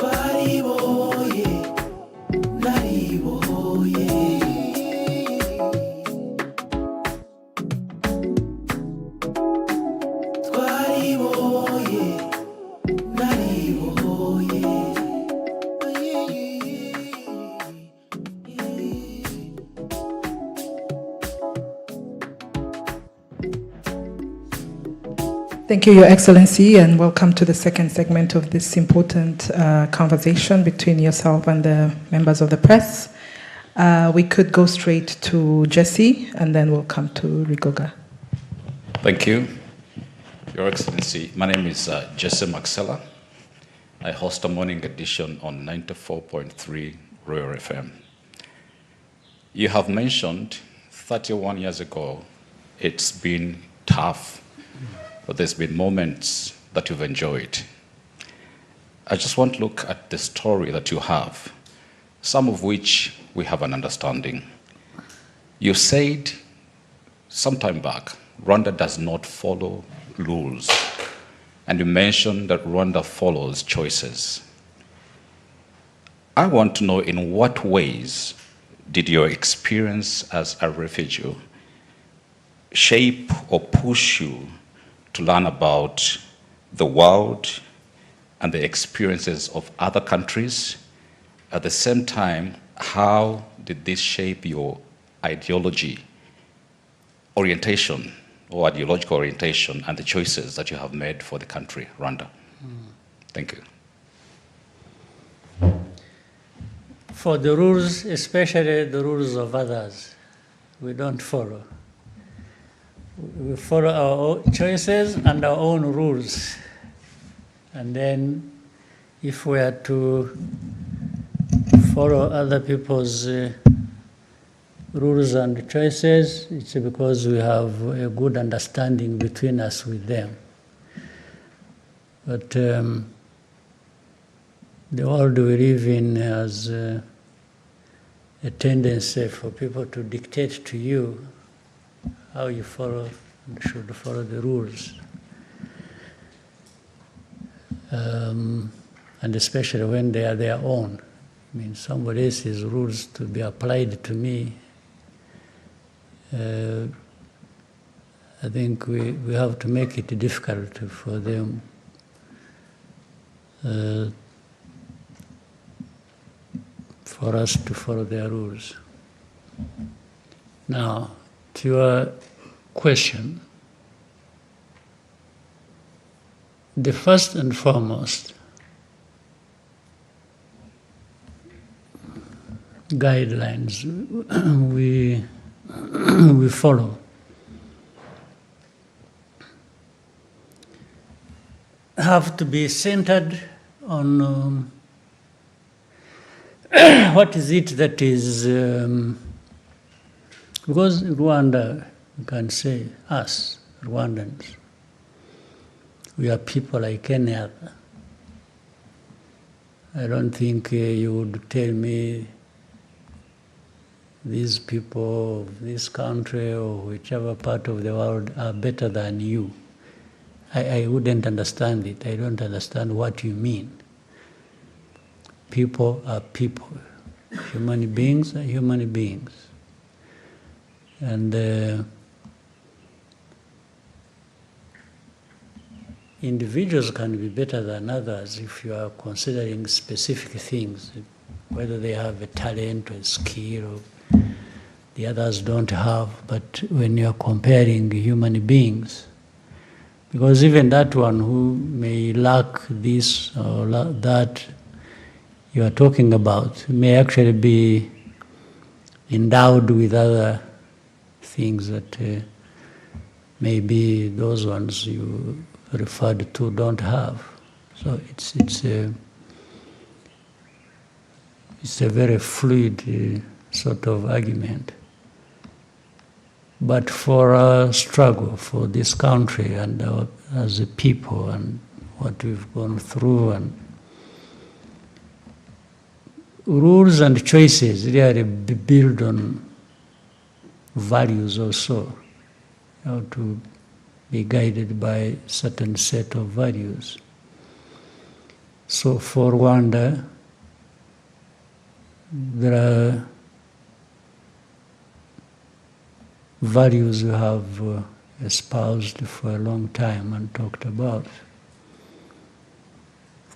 twaribohoye naribohoye twaribohoye naribohoye Thank you, Your Excellency, and welcome to the second segment of this important conversation between yourself and the members of the press. We could go straight to Jesse, and then we'll come to Rigoga. Thank you, Your Excellency. My name is Jesse Maxella. I host a morning edition on 94.3 Royal FM. You have mentioned 31 years ago, it's been tough, but there's been moments that you've enjoyed. I just want to look at the story that you have, some of which we have an understanding. You said some time back, Rwanda does not follow rules. And you mentioned that Rwanda follows choices. I want to know, in what ways did your experience as a refugee shape or push you to learn about the world and the experiences of other countries? At the same time, how did this shape your ideology, orientation, or ideological orientation, and the choices that you have made for the country, Rwanda? Thank you. For the rules, especially the rules of others, we don't follow. We follow our own choices and our own rules. And then if we are to follow other people's rules and choices, it's because we have a good understanding between us with them. But the world we live in has a tendency for people to dictate to you how you should follow the rules. And especially when they are their own. I mean, somebody else's rules to be applied to me. I think we have to make it difficult for them for us to follow their rules. Now, to your question, the first and foremost guidelines we follow have to be centered on what is it that is, because Rwanda, you can say us, Rwandans, we are people like any other. I don't think you would tell me these people of this country or whichever part of the world are better than you. I wouldn't understand it. I don't understand what you mean. People are people. Human beings are human beings. And individuals can be better than others if you are considering specific things, whether they have a talent or a skill or the others don't have. But when you are comparing human beings, because even that one who may lack this or that you are talking about may actually be endowed with other things that maybe those ones you referred to don't have. So it's a very fluid sort of argument. But for our struggle for this country and as a people and what we've gone through, and rules and choices really build on values also. You have to be guided by a certain set of values. So for Rwanda, there are values we have espoused for a long time and talked about.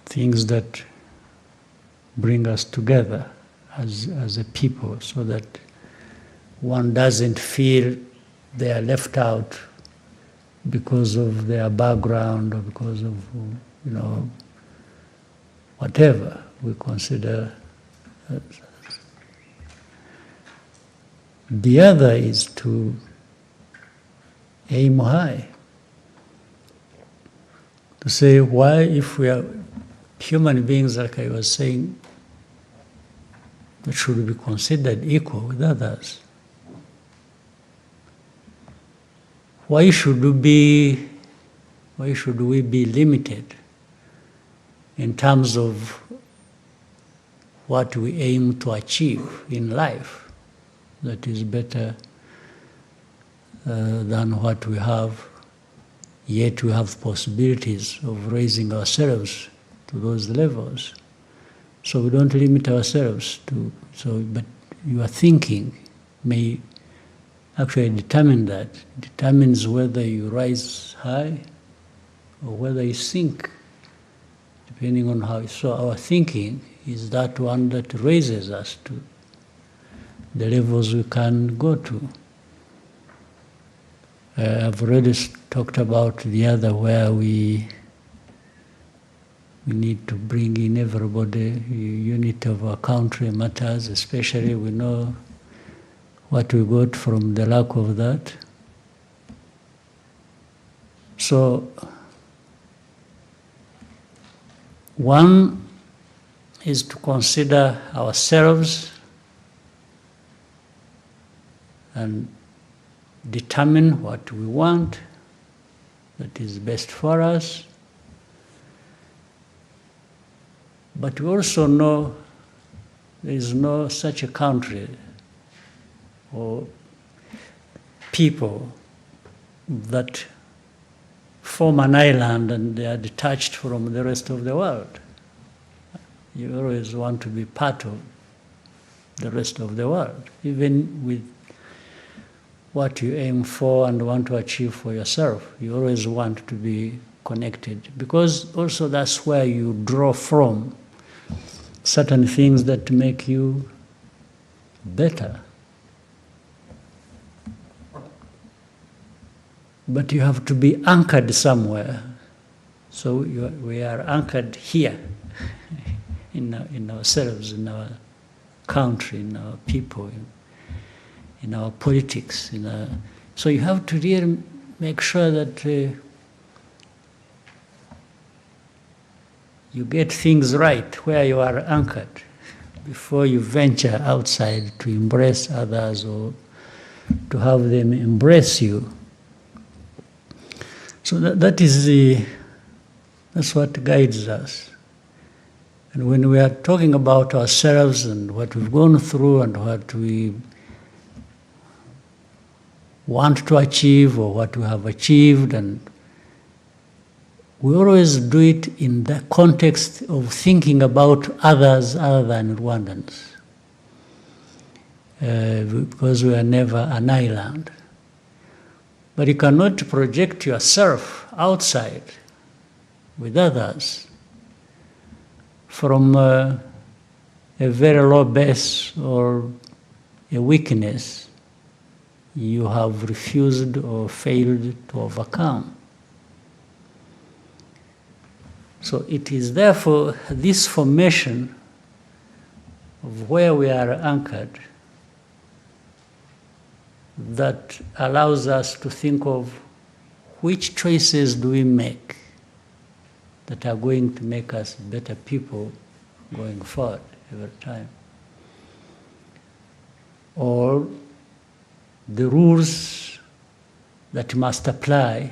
Things that bring us together as a people, so that one doesn't feel they are left out because of their background or because of, whatever we consider. The other is to aim high. To say, why, if we are human beings, like I was saying, we should be considered equal with others. Why should we be limited in terms of what we aim to achieve in life that is better than what we have, yet we have possibilities of raising ourselves to those levels. So we don't limit ourselves to, but your thinking may actually determines whether you rise high or whether you sink, depending on how. So our thinking is that one that raises us to the levels we can go to. I've already talked about the other, where we need to bring in everybody. Unity of our country matters, especially we know what we got from the lack of that. So one is to consider ourselves and determine what we want that is best for us. But we also know there is no such a country or people that form an island and they are detached from the rest of the world. You always want to be part of the rest of the world, even with what you aim for and want to achieve for yourself. You always want to be connected, because also that's where you draw from certain things that make you better. But you have to be anchored somewhere. So we are anchored here in ourselves, in our country, in our people, in our politics. So you have to really make sure that you get things right where you are anchored before you venture outside to embrace others or to have them embrace you. So that's what guides us. And when we are talking about ourselves and what we've gone through and what we want to achieve or what we have achieved, and we always do it in the context of thinking about others other than Rwandans, because we are never an island. But you cannot project yourself outside with others from a very low base or a weakness you have refused or failed to overcome. So it is therefore this formation of where we are anchored that allows us to think of which choices do we make that are going to make us better people going forward every time. Or the rules that must apply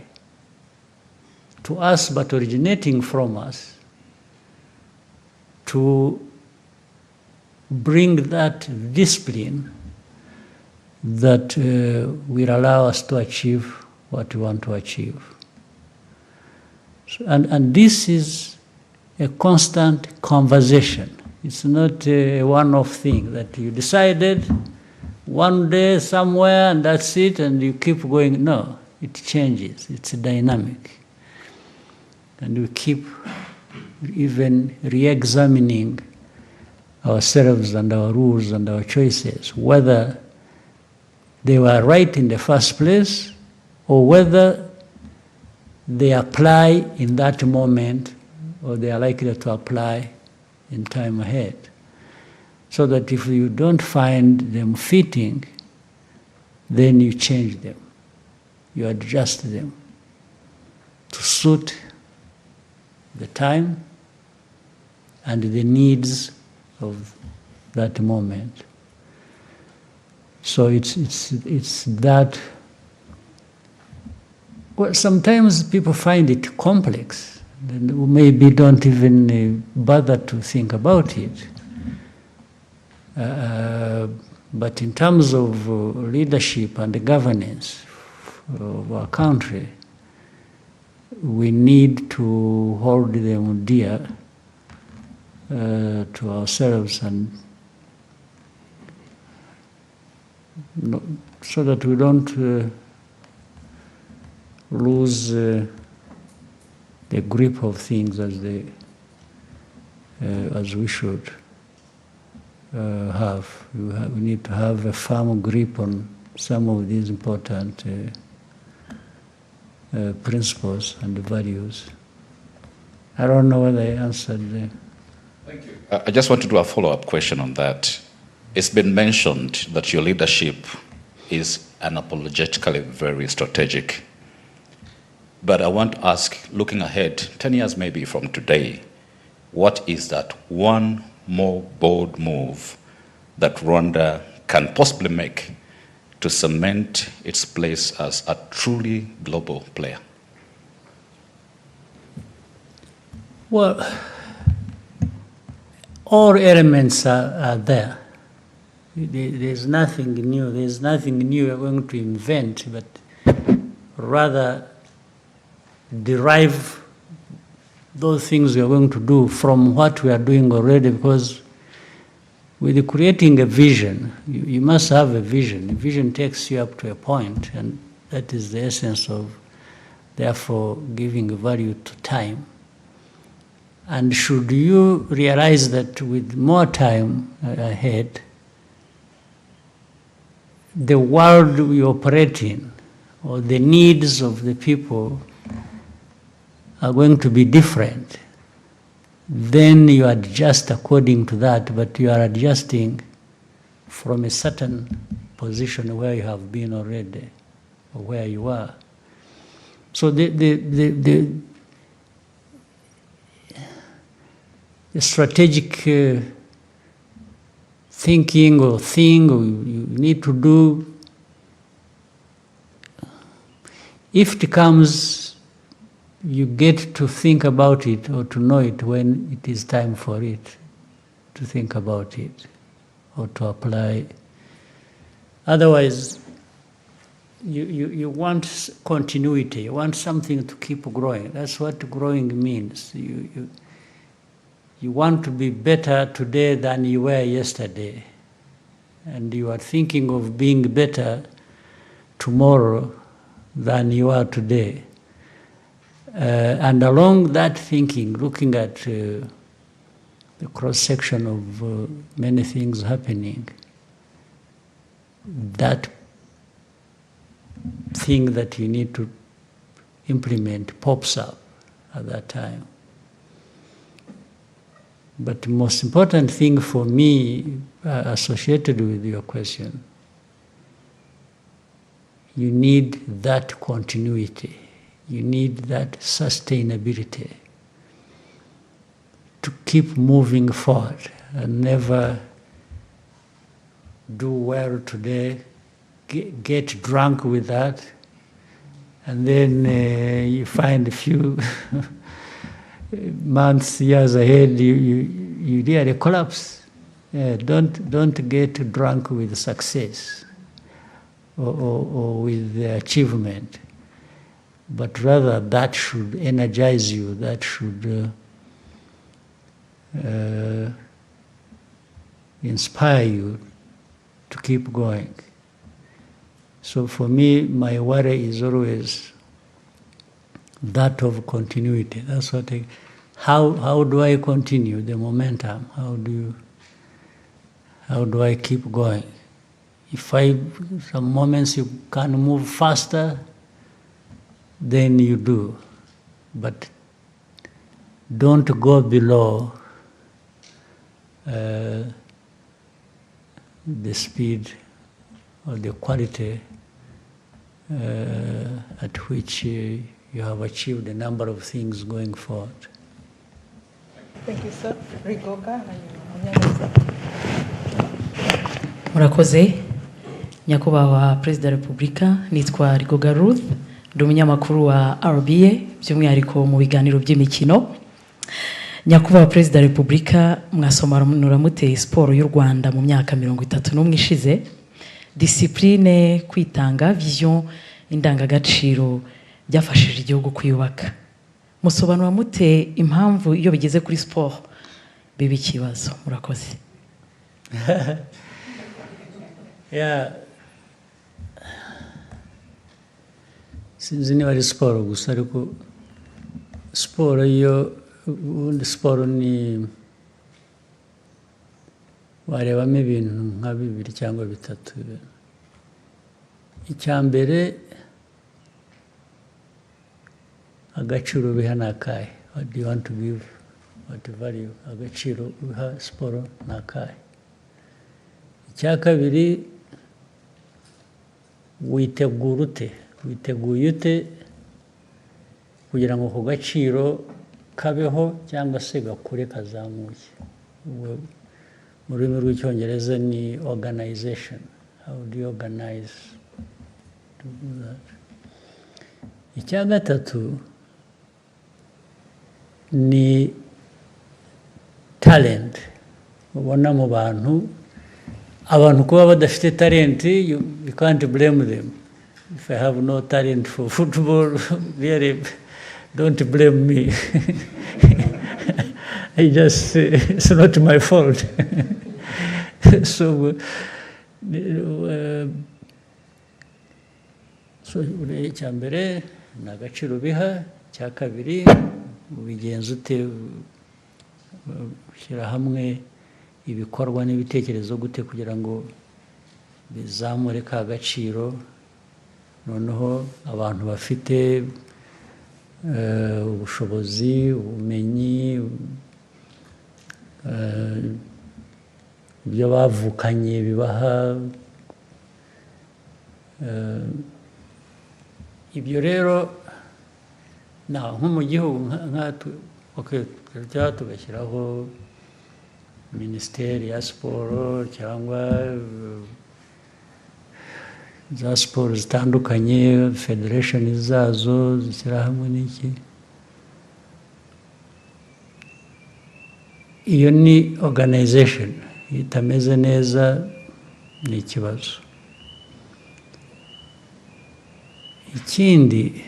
to us but originating from us to bring that discipline that will allow us to achieve what we want to achieve. And this is a constant conversation. It's not a one-off thing that you decided one day somewhere and that's it and you keep going. No, it changes. It's dynamic. And we keep even re-examining ourselves and our rules and our choices, whether they were right in the first place or whether they apply in that moment or they are likely to apply in time ahead. So that if you don't find them fitting, then you change them. You adjust them to suit the time and the needs of that moment. So it's that. Well, sometimes people find it complex, and maybe don't even bother to think about it. But in terms of leadership and the governance of our country, we need to hold them dear to ourselves, and so that we don't lose the grip of things as we should have. We need to have a firm grip on some of these important principles and values. I don't know whether I answered the... Thank you. I just want to do a follow-up question on that. It's been mentioned that your leadership is unapologetically very strategic. But I want to ask, looking ahead, 10 years maybe from today, what is that one more bold move that Rwanda can possibly make to cement its place as a truly global player? Well, all elements are there. There's nothing new. There's nothing new we're going to invent, but rather derive those things we are going to do from what we are doing already, because with creating a vision, you must have a vision. A vision takes you up to a point, and that is the essence of, therefore, giving value to time. And should you realize that with more time ahead, the world we operate in, or the needs of the people, are going to be different, then you adjust according to that, but you are adjusting from a certain position where you have been already, or where you are. So the strategic thinking or thing you need to do, if it comes you get to think about it or to know it when it is time for it, to think about it or to apply. Otherwise, you want continuity, you want something to keep growing. That's what growing means. You want to be better today than you were yesterday. And you are thinking of being better tomorrow than you are today. And along that thinking, looking at the cross-section of many things happening, that thing that you need to implement pops up at that time. But the most important thing for me, associated with your question, you need that continuity. You need that sustainability to keep moving forward and never do well today, get drunk with that, and then you find a few months, years ahead, you really collapse. Don't get drunk with success or with the achievement, but rather that should energize you, that should inspire you to keep going. So for me, my worry is always that of continuity. That's what how do I continue the momentum? How do I keep going? If some moments you can move faster, then you do. But don't go below the speed or the quality at which you have achieved a number of things going forward. Thank you, sir. Rigoga. Murakoze, Nyakubahwa Perezida wa Repubulika, nitwa Rigoga Ruth, ndi umunyamakuru wa RBA, by'umwihariko mu biganiro by'imikino. Nyakubahwa Perezida wa Repubulika, mwasobanura mute siporo y'u Rwanda mu myaka 31 ishize, discipline, kwitanga, vision, indangagaciro byafashije igihugu kwiyubaka. Musobanura mute impamvu iyo bigeze kuri sport biba ikibazo? Murakoze. Yeah. Sinzi niba ari siporo gusa, ariko siporo ubundi siporo ni warebamo ibintu nka 2 cyangwa 3. Icyambere, agaciro biha nakaye. What do you want to give? What value? Agaciro biha siporo nakaye. Icyakabiri, witegura ute? Witeguye ute kugira ngo ako gaciro kabeho cyangwa se gakure kazamuke? Mu rurimi rw'icyongereza ni organization. How do you organize to do that? Icyagatatu ni talent. Ubona mu bantu kuba badafite talent, you can't blame them. If I have no talent for football, really, don't blame me. It's not my fault. So icyambere ni agaciro biha. Icyakabiri, ubigenza ute, ushyira hamwe ibikorwa n'ibitekerezo gute kugira ngo bizamure ka gaciro, noneho abantu bafite ubushobozi, ubumenyi, ibyo bavukanye bibaha. Ibyo rero nko mu gihugu tugashyiraho minisiteri ya siporo cyangwa za siporo zitandukanye, federation zazo zishyira hamwe n'iki. iyo ni organization itameze neza, ni ikibazo. Ikindi,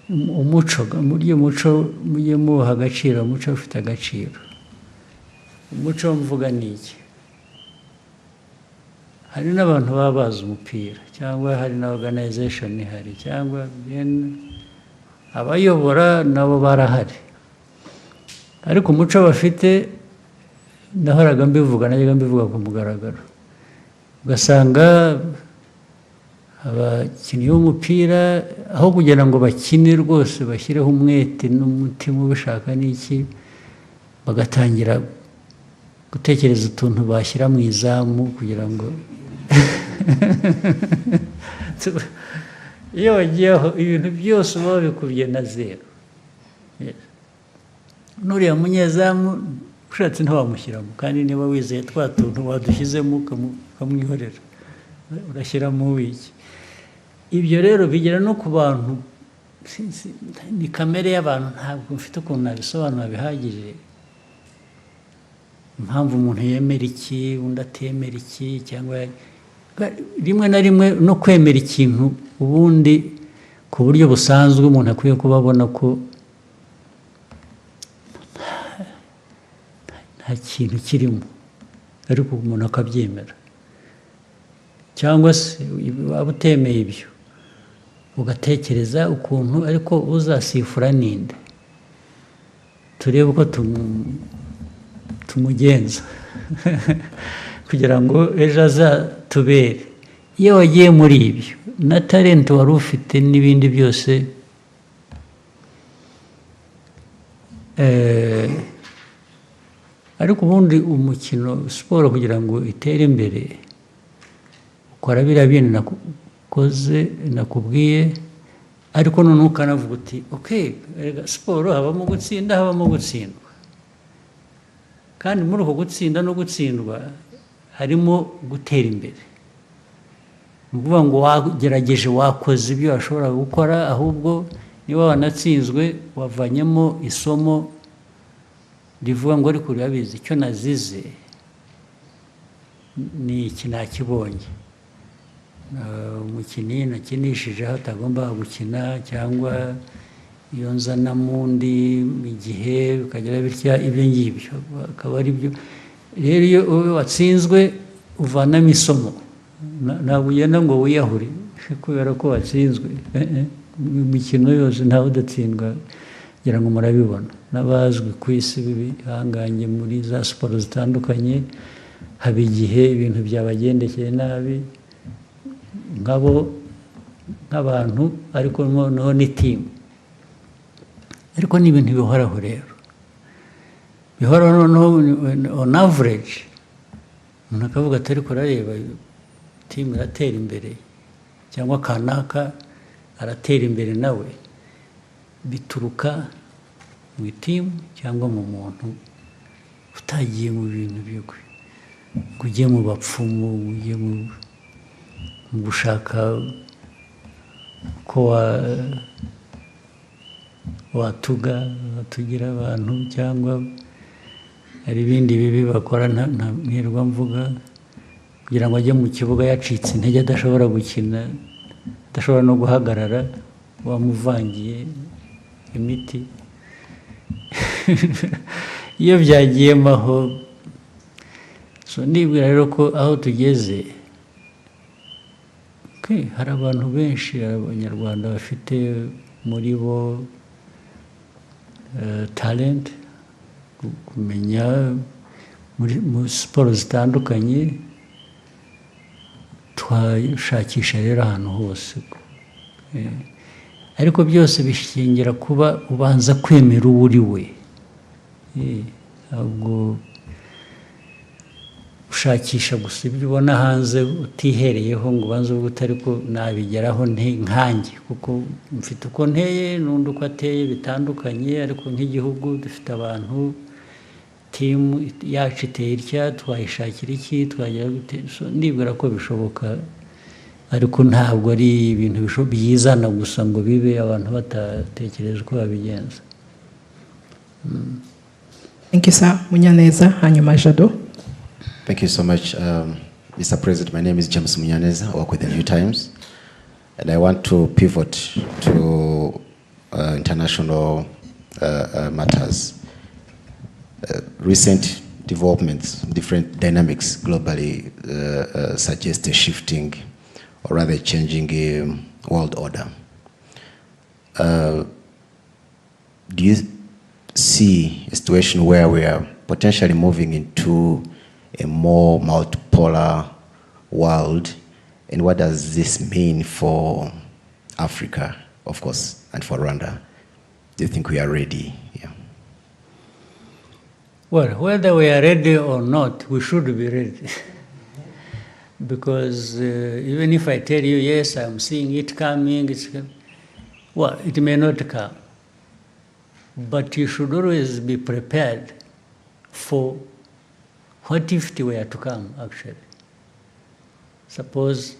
umuco, mujye muha agaciro, umuco ufite agaciro. Umuco mvuga ni iki? Hari n'abantu baba bazi umupira, cyangwa hari na organization ihari, cyangwa abayobora nabo barahari, ariko umuco bafite nahoraga mbivuga, najyaga mbivuga ku mugaragaro, ugasanga abakinnyi b'umupira aho kugira ngo bakine rwose bashyireho umwete n'umutima ubishaka n'iki, bagatangira gutekereza utuntu bashyira mu izamu kugira ngo iyo wagiyeho ibintu byose uba wabikubye na zero. N'uriya munyezamu ushatse ntawamushyiramo, kandi niba wizeye twa tuntu wadushyizemo ukamwihorera, urashyiramo wiki. Ibyo rero bigera no ku bantu, ni kamere y'abantu, ntabwo mfite ukuntu nabisobanura bihagije, impamvu umuntu yemera iki undi atemera iki, cyangwa rimwe na rimwe no kwemera ikintu ubundi ku buryo busanzwe umuntu akwiye kuba abona ko nta kintu kirimo, ariko umuntu akabyemera. Cyangwa se waba utemeye ibyo, ugatekereza ukuntu ariko uzasifura ninde, turebe uko tumugenza kugira ngo ejo azatubere. Iyo wagiye muri ibyo na talent wari ufite n'ibindi byose, ariko ubundi umukino, siporo kugira ngo itere imbere, ukora biriya bintu nakoze nakubwiye, ariko noneho ukanavuga uti okay, siporo habamo gutsinda, habamo gutsindwa, kandi muri uko gutsinda no gutsindwa harimo gutera imbere. Ni ukuvuga ngo wagerageje, wakoze ibyo washobora gukora, ahubwo niba wanatsinzwe wavanyemo isomo rivuga ngo ariko urabizi icyo nazize ni iki, nakibonye. Umukinnyi nakinishije aho atagomba gukina, cyangwa iyo nzana mundi igihe bikagera bitya, ibyo ngibyo akaba ari byo. Rero iyo watsinzwe uvanamo isomo, ntabwo ugenda ngo wiyahure kubera ko watsinzwe. Imikino yose ntawe udatsindwa, kugira ngo murabibona n'abazwi ku isi bihanganye muri za siporo zitandukanye, haba igihe ibintu byabagendekeye nabi nk'abantu, ariko noneho ni timu. Ariko ni ibintu bihoraho rero, bihoraho noneho on average. Umuntu akavuga ati ariko urareba timu iratera imbere, cyangwa kanaka aratera imbere nawe, bituruka mu timu cyangwa mu muntu utagiye mu bintu bigwe, ngo ujye mu bapfumu, ujye mu gushaka ko watugira abantu, cyangwa hari ibindi bibi bakora ntirwa mvuga, kugira ngo ajye mu kibuga yacitse intege, adashobora gukina, adashobora no guhagarara, wamuvangiye imiti. Iyo byagiyemo aho, nibwira rero ko aho tugeze, hari abantu benshi, abanyarwanda bafite muri bo talent, kumenya muri siporo zitandukanye. Twashakisha rero ahantu hose, ariko byose bishingira kuba ubanza kwemera uwo uri we. Ntabwo ushakisha gusa ibyo ubona hanze utihereyeho ngo ubanze uvuge uti ariko nabigeraho nkanjye, kuko mfite uko nteye n'undi uko ateye bitandukanye, ariko nk'igihugu dufite abantu, timu yacu iteye itya, twayishakira iki, twagera gute. Ndibwira ko bishoboka, ariko ntabwo ari ibintu byizana gusa ngo bibe abantu batatekereje uko babigenza. Thank you, sir. Munyaneza, hanyuma Jado. Thank you so much, Mr. President. My name is James Munyaneza. I work with the New Times. And I want to pivot to international matters. Recent developments, different dynamics globally suggest a shifting, or rather changing world order. Do you see a situation where we are potentially moving into a more multipolar world? And what does this mean for Africa, of course, and for Rwanda? Do you think we are ready? Yeah. Well, whether we are ready or not, we should be ready. Because even if I tell you, yes, I'm seeing it coming, well, it may not come. But you should always be prepared for what if it were to come, actually. Suppose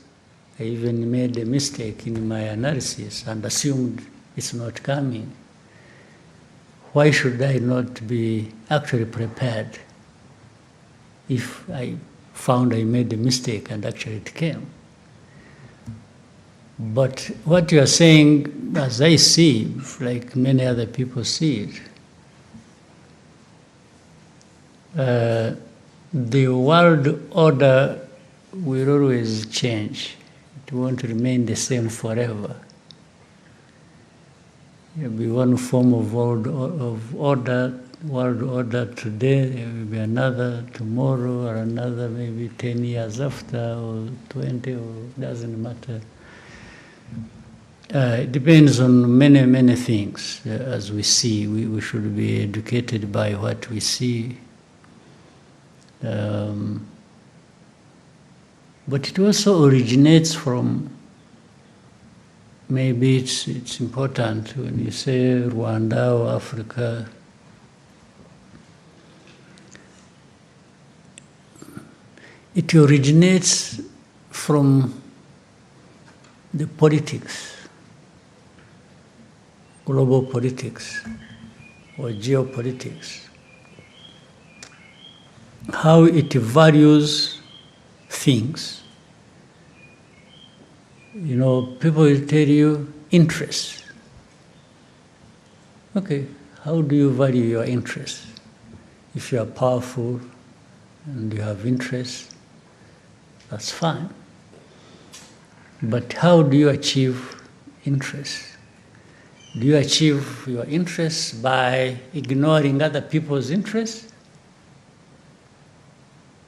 I even made a mistake in my analysis and assumed it's not coming. Why should I not be actually prepared if I found I made a mistake and actually it came? But what you are saying, as I see, like many other people see it, the world order will always change. It won't remain the same forever. There will be one form of world order today, there will be another tomorrow, or another maybe 10 years after, or 20, or doesn't matter. It depends on many, many things. As we see, we should be educated by what we see. But it also originates from, maybe it's important when you say Rwanda or Africa, it originates from the politics, global politics or geopolitics, how it values things. You know, people will tell you interests. Okay, how do you value your interests? If you are powerful and you have interests, that's fine. But how do you achieve interests? Do you achieve your interests by ignoring other people's interests?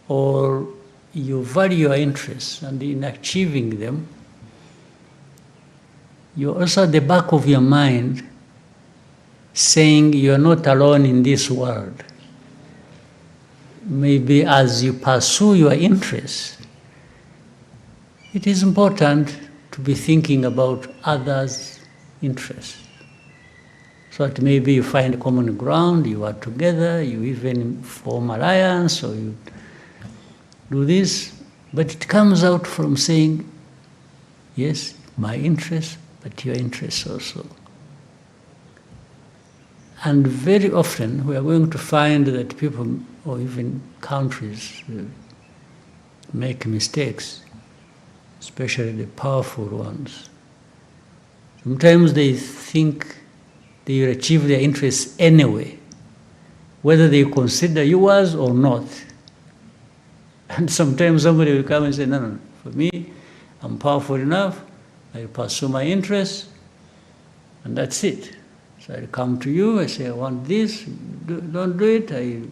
Or you value your interests, and in achieving them, you're also at the back of your mind saying you're not alone in this world. Maybe as you pursue your interests, it is important to be thinking about others' interests. So that maybe you find common ground, you are together, you even form alliance, or you do this, but it comes out from saying, yes, my interest, but your interests also. And very often we are going to find that people, or even countries, make mistakes, especially the powerful ones. Sometimes they think they will achieve their interests anyway, whether they consider yours or not. And sometimes somebody will come and say, no, no, for me, I'm powerful enough, I pursue my interests, and that's it. So I come to you, I say, I want this, don't do it, I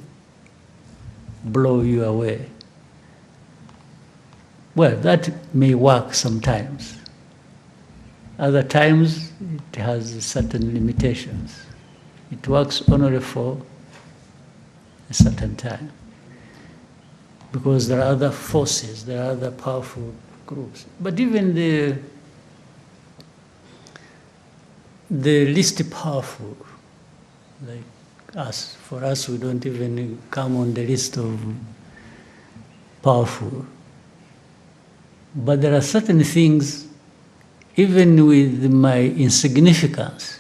blow you away. Well, that may work sometimes. Other times, it has certain limitations. It works only for a certain time. Because there are other forces, there are other powerful groups. But even the least powerful, like us, for us, we don't even come on the list of powerful. But there are certain things, even with my insignificance,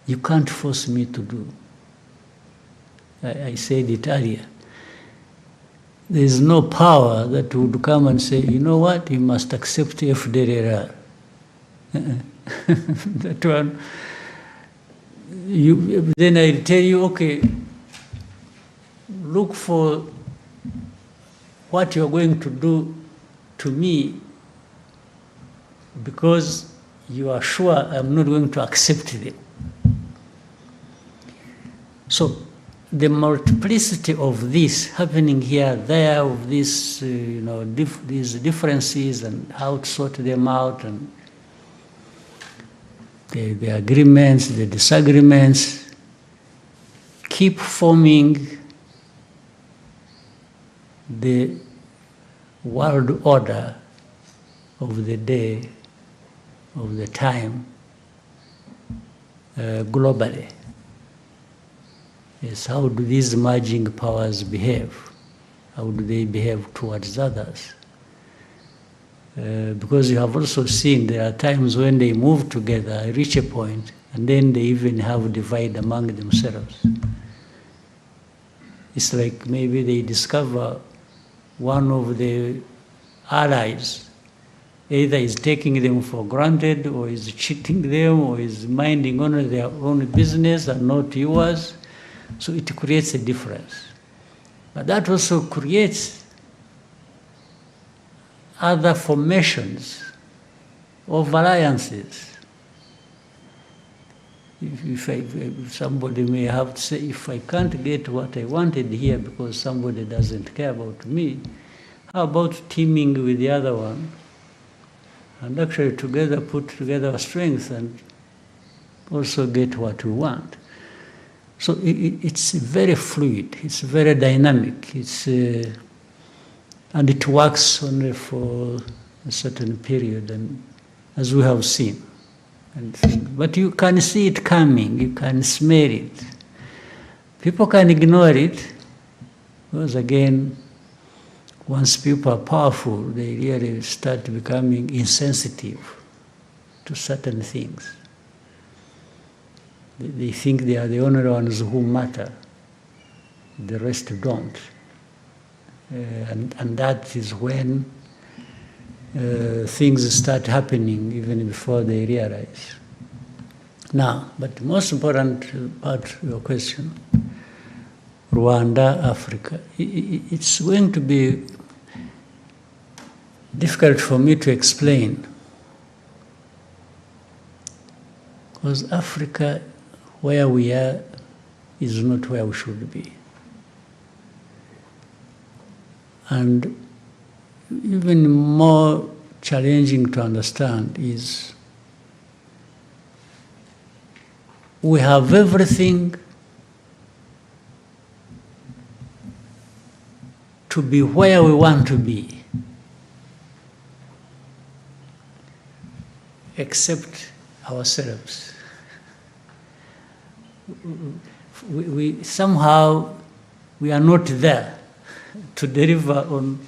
you can't force me to do. I said it earlier. There is no power that would come and say, you know what, you must accept FDLR. That one, then I tell you, okay, look for what you're going to do to me, because you are sure I'm not going to accept them. So the multiplicity of this happening here, there, of this, these differences and how to sort them out, and the agreements, the disagreements, keep forming the world order of the day, of the time, globally. Yes, how do these merging powers behave? How do they behave towards others? Because you have also seen there are times when they move together, reach a point, and then they even have a divide among themselves. It's like maybe they discover one of the allies either is taking them for granted, or is cheating them, or is minding only their own business and not yours. So it creates a difference. But that also creates other formations of alliances. If somebody may have to say, if I can't get what I wanted here because somebody doesn't care about me, how about teaming with the other one and actually together put together our strength and also get what we want? So it's very fluid, it's very dynamic, and it works only for a certain period, and as we have seen. But you can see it coming, you can smell it. People can ignore it, because again, once people are powerful, they really start becoming insensitive to certain things. They think they are the only ones who matter, the rest don't. And that is when things start happening even before they realize. Now, but the most important part of your question, Rwanda, Africa, it's going to be difficult for me to explain, because Africa, where we are, is not where we should be. And even more challenging to understand is we have everything to be where we want to be, except ourselves. We somehow we are not there to deliver on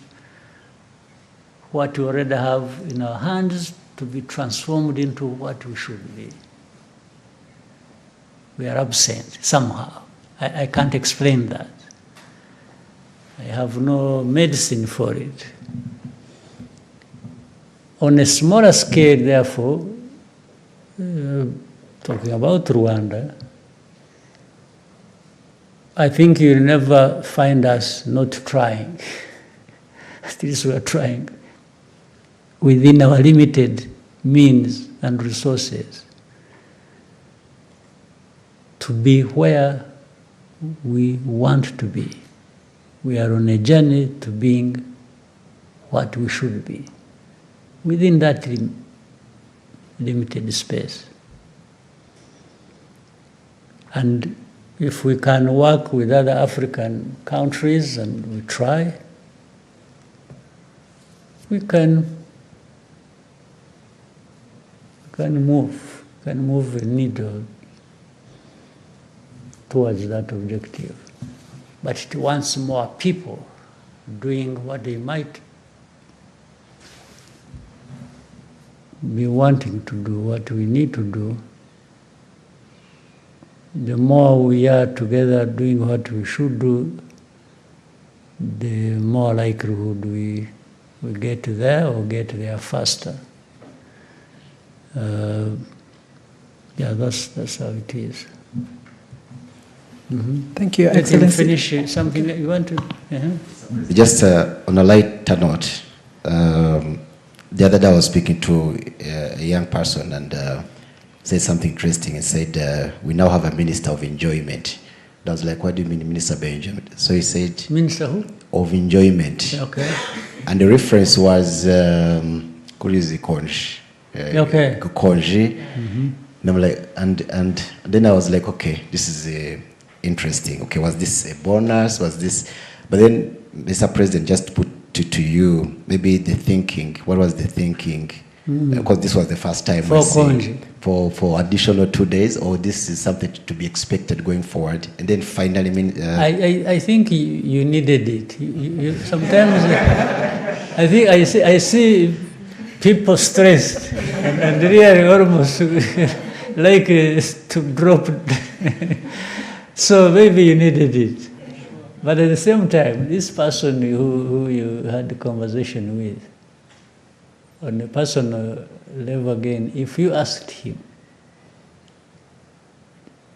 what we already have in our hands to be transformed into what we should be. We are absent somehow. I can't explain that. I have no medicine for it. On a smaller scale, therefore, talking about Rwanda, I think you'll never find us not trying. At least we are trying within our limited means and resources to be where we want to be. We are on a journey to being what we should be within that limited space. And if we can work with other African countries, and we try, we can move a needle towards that objective. But it wants more people doing what they might be wanting to do, what we need to do, the more we are together doing what we should do, the more likelihood we get there or get there faster. Yeah, that's how it is. Thank you, Let him Excellency. finish something that you want to. Just on a lighter note, the other day I was speaking to a young person and said something interesting and said, we now have a minister of enjoyment. I was like, what do you mean minister of enjoyment? So he said, Minister who? of enjoyment. Okay. And the reference was, Kurizi Konji. Okay. Konji. And I'm like, and then I was like, okay, this is interesting. Okay, was this a bonus? Was this? But then, Mr. President, just to put to you, maybe the thinking. What was the thinking? Because this was the first time for additional 2 days, or this is something to be expected going forward. And then finally, I think you needed it. You sometimes I think I see people stressed and really almost like to drop. So maybe you needed it. But at the same time, this person who you had the conversation with, on a personal level again, if you asked him,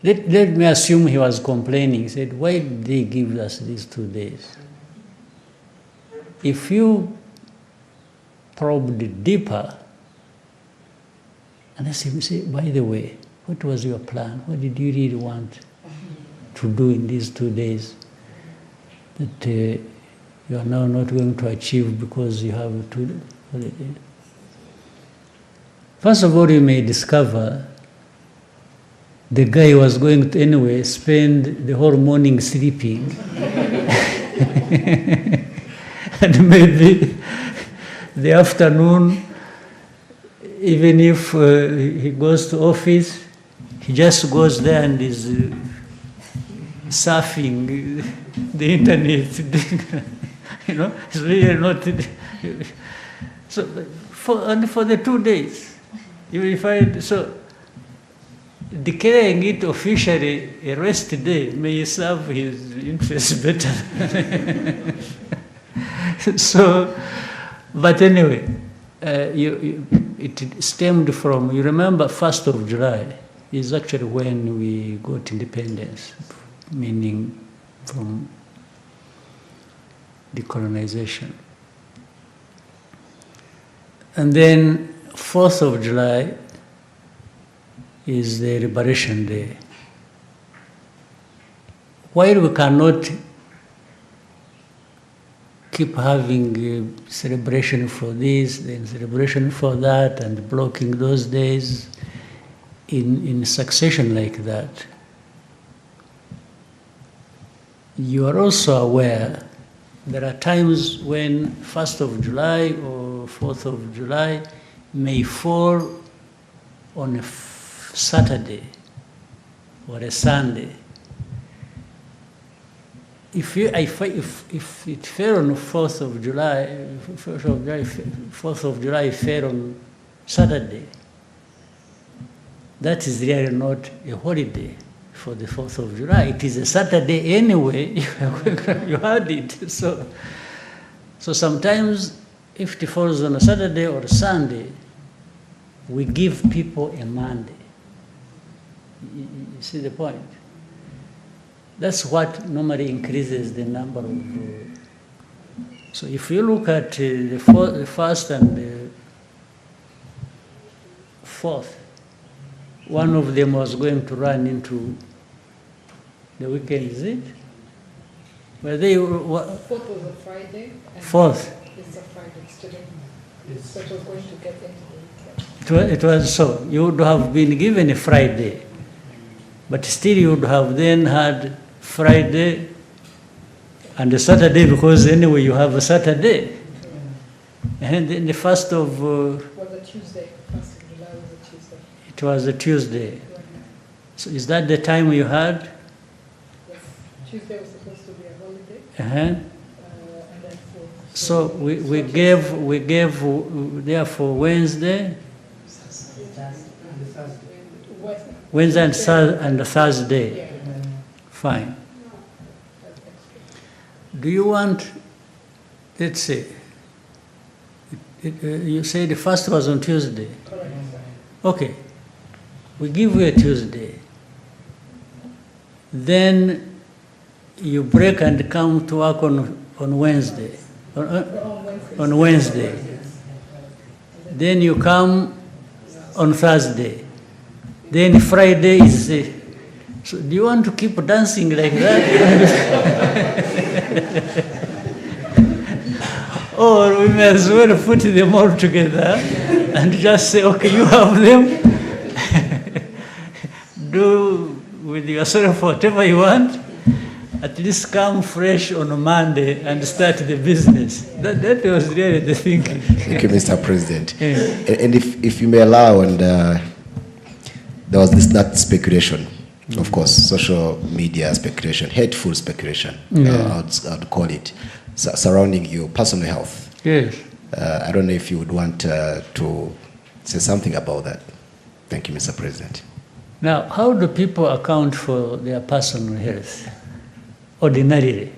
let me assume he was complaining. He said, why did they give us these 2 days? If you probed deeper, and asked him, say, by the way, what was your plan? What did you really want to do in these 2 days that you are now not going to achieve because you have 2 holidays? First of all, you may discover the guy was going to anyway spend the whole morning sleeping. And maybe the afternoon, even if he goes to office, he just goes there and is surfing the internet. You know, it's really not. So for the 2 days. You will find, so declaring it officially a rest day may serve his interests better. So, but anyway, it stemmed from, you remember 1st of July is actually when we got independence, meaning from decolonization. And then 4th of July is the Liberation Day. While we cannot keep having a celebration for this, then celebration for that, and blocking those days in succession like that, you are also aware there are times when 1st of July or 4th of July may fall on a Saturday or a Sunday. If it fell on 4th of July, 4th of July fell on Saturday, that is really not a holiday for the 4th of July. It is a Saturday anyway, you had it. So sometimes if it falls on a Saturday or a Sunday, we give people a Monday. You see the point? That's what normally increases the number of. So if you look at the 1st and the 4th, one of them was going to run into the weekend, is it? Were they? 4th was a Friday. And 4th. It's a Friday today. So it was going to get into the weekend. It was so. You would have been given a Friday, but still you would have then had Friday and a Saturday, because anyway you have a Saturday. And then the 1st of... was a Tuesday. 1st of July was a Tuesday. It was a Tuesday. So is that the time you had? Yes. Tuesday was supposed to be a holiday. And then 4th. so we gave therefore Wednesday. Wednesday and Thursday. Fine. Do you want, let's say, you say the first was on Tuesday. Okay. We give you a Tuesday. Then you break and come to work on Wednesday. On Wednesday. Then you come on Thursday. Then Friday is. So do you want to keep dancing like that? Or we may as well put them all together and just say, okay, you have them. Do with yourself whatever you want. At least come fresh on a Monday and start the business. That was really the thinking. Thank you, Mr. President. Yeah. And if you may allow, and there was that speculation, of course, social media speculation, hateful speculation, I'd call it, surrounding your personal health. Yes. I don't know if you would want to say something about that. Thank you, Mr. President. Now, how do people account for their personal health? Ordinarily,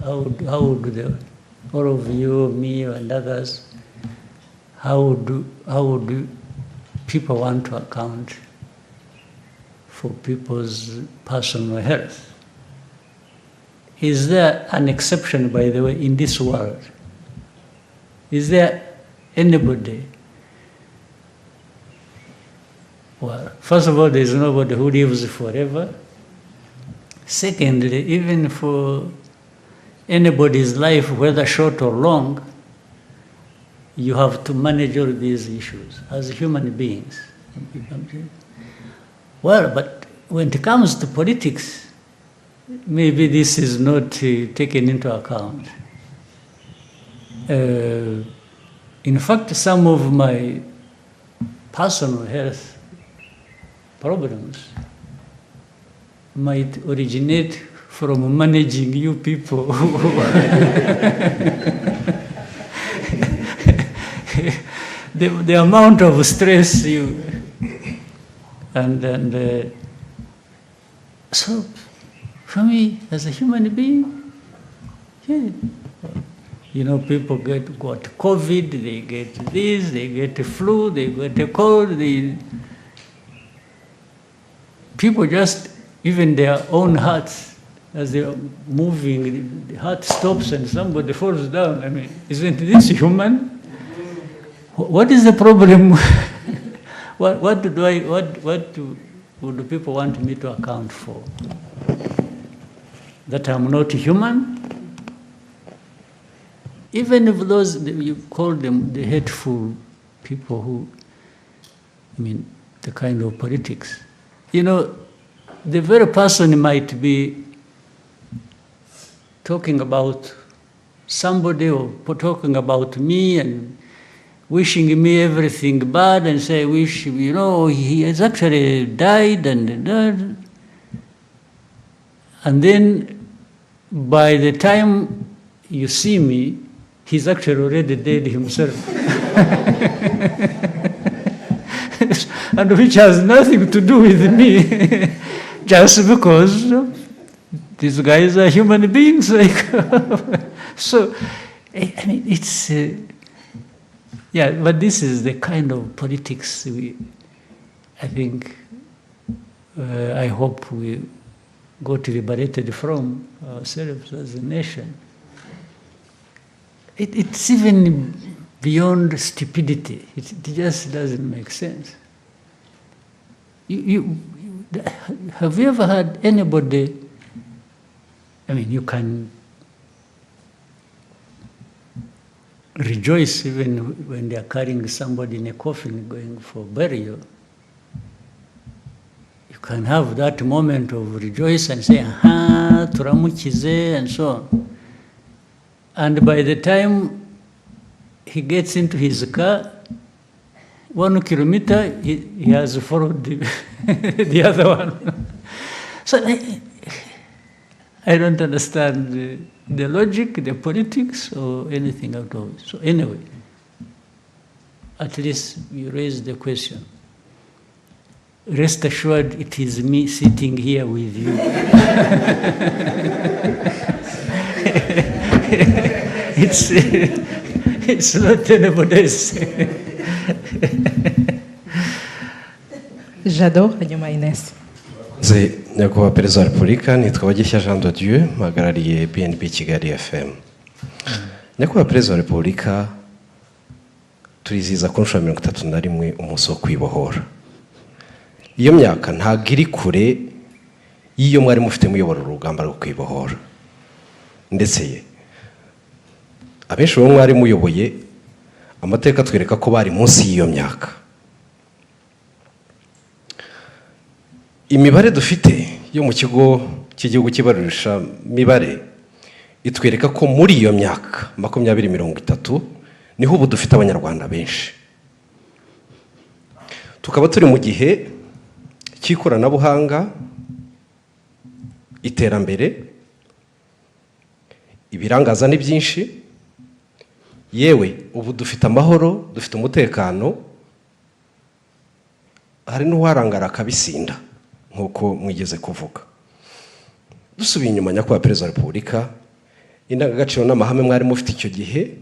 how do they, all of you, me, and others, how do people want to account for people's personal health? Is there an exception, by the way, in this world? Is there anybody? Well, first of all, there is nobody who lives forever. Secondly, even for anybody's life, whether short or long, you have to manage all these issues as human beings. Well, but when it comes to politics, maybe this is not taken into account. In fact, some of my personal health problems might originate from managing you people. the amount of stress you and so for me as a human being, yeah, you know, people got COVID, they get this, they get the flu, they get a cold, people just, even their own hearts, as they are moving, the heart stops and somebody falls down. I mean, isn't this human? What is the problem? what do people want me to account for? That I'm not human? Even if those, you call them the hateful people who, I mean, the kind of politics. You know, the very person might be talking about somebody or talking about me and wishing me everything bad and say, wish, you know, he has actually died and then by the time you see me, he's actually already dead himself. And which has nothing to do with me, just because these guys are human beings. Like so, I mean, it's yeah. But this is the kind of politics I think, I hope we got liberated from ourselves as a nation. It's even beyond stupidity. It just doesn't make sense. Have you ever had anybody, I mean, you can rejoice even when they are carrying somebody in a coffin going for burial. You can have that moment of rejoice and say, aha, turamukize, and so on. And by the time he gets into his car, 1 kilometer, he has followed the other one. So I don't understand the logic, the politics, or anything at all. So anyway, at least you raised the question. rest assured it is me sitting here with you. It's not anybody else. Jado, hanyuma Ines. Nze nyakubahwa Perezida wa Repubulika nitwa Bagishya Jean de Dieu mpagarariye BNB Kigali FM. Nyakubahwa Perezida wa Repubulika turizihiza ku nshuro ya 31 umunsi wo kwibohora. Iyo myaka ntabwo iri kure y'iyo mwari mufite muyobora urugamba rwo kwibohora, ndetse abenshi bo mwari muyoboye amateka twereka ko bari munsi y'iyo myaka. Imibare dufite yo mu kigo cy'igihugu kibarurisha mibare itwereka ko muri iyo myaka 2030 niho ubu dufite abanyarwanda benshi. Tukaba turi mu gihe cy'ikoranabuhanga, iterambere, ibirangaza ni byinshi, yewe ubu dufite amahoro, dufite umutekano, hari n'uwarangara akabisinda nk'uko mwigeze kuvuga. Dusubiye inyuma nyakubahwa Perezida wa Repubulika, indangagaciro n'amahame mwari mufite icyo gihe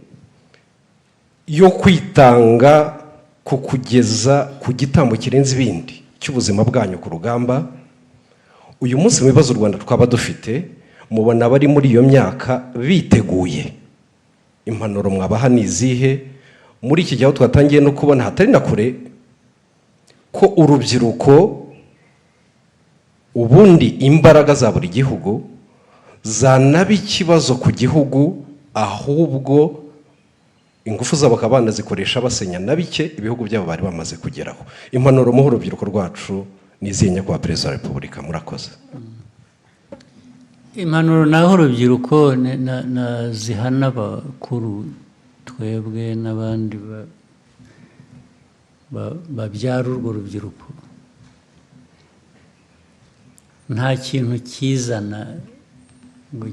yo kwitanga ku kugeza ku gitambo kirenze ibindi cy'ubuzima bwanyu ku rugamba, uyu munsi mu bibazo u Rwanda twaba dufite mubona bari muri iyo myaka biteguye. Impanuro mwabaha ni izihe muri iki gihe aho twatangiye no kubona hatari na kure ko urubyiruko ubundi imbaraga za buri gihugu zanaba ikibazo ku gihugu, ahubwo ingufu zabo bakaba banazikoresha basenya na bike ibihugu byabo bari bamaze kugeraho. Impanuro mu urubyiruko rwacu nizihe nyakubahwa Perezida wa Repubulika? Murakoze. Impanuro naho urubyiruko na zihana bakuru twebwe n'abandi babyara urwo rubyiruko. Nta kintu kizana ngo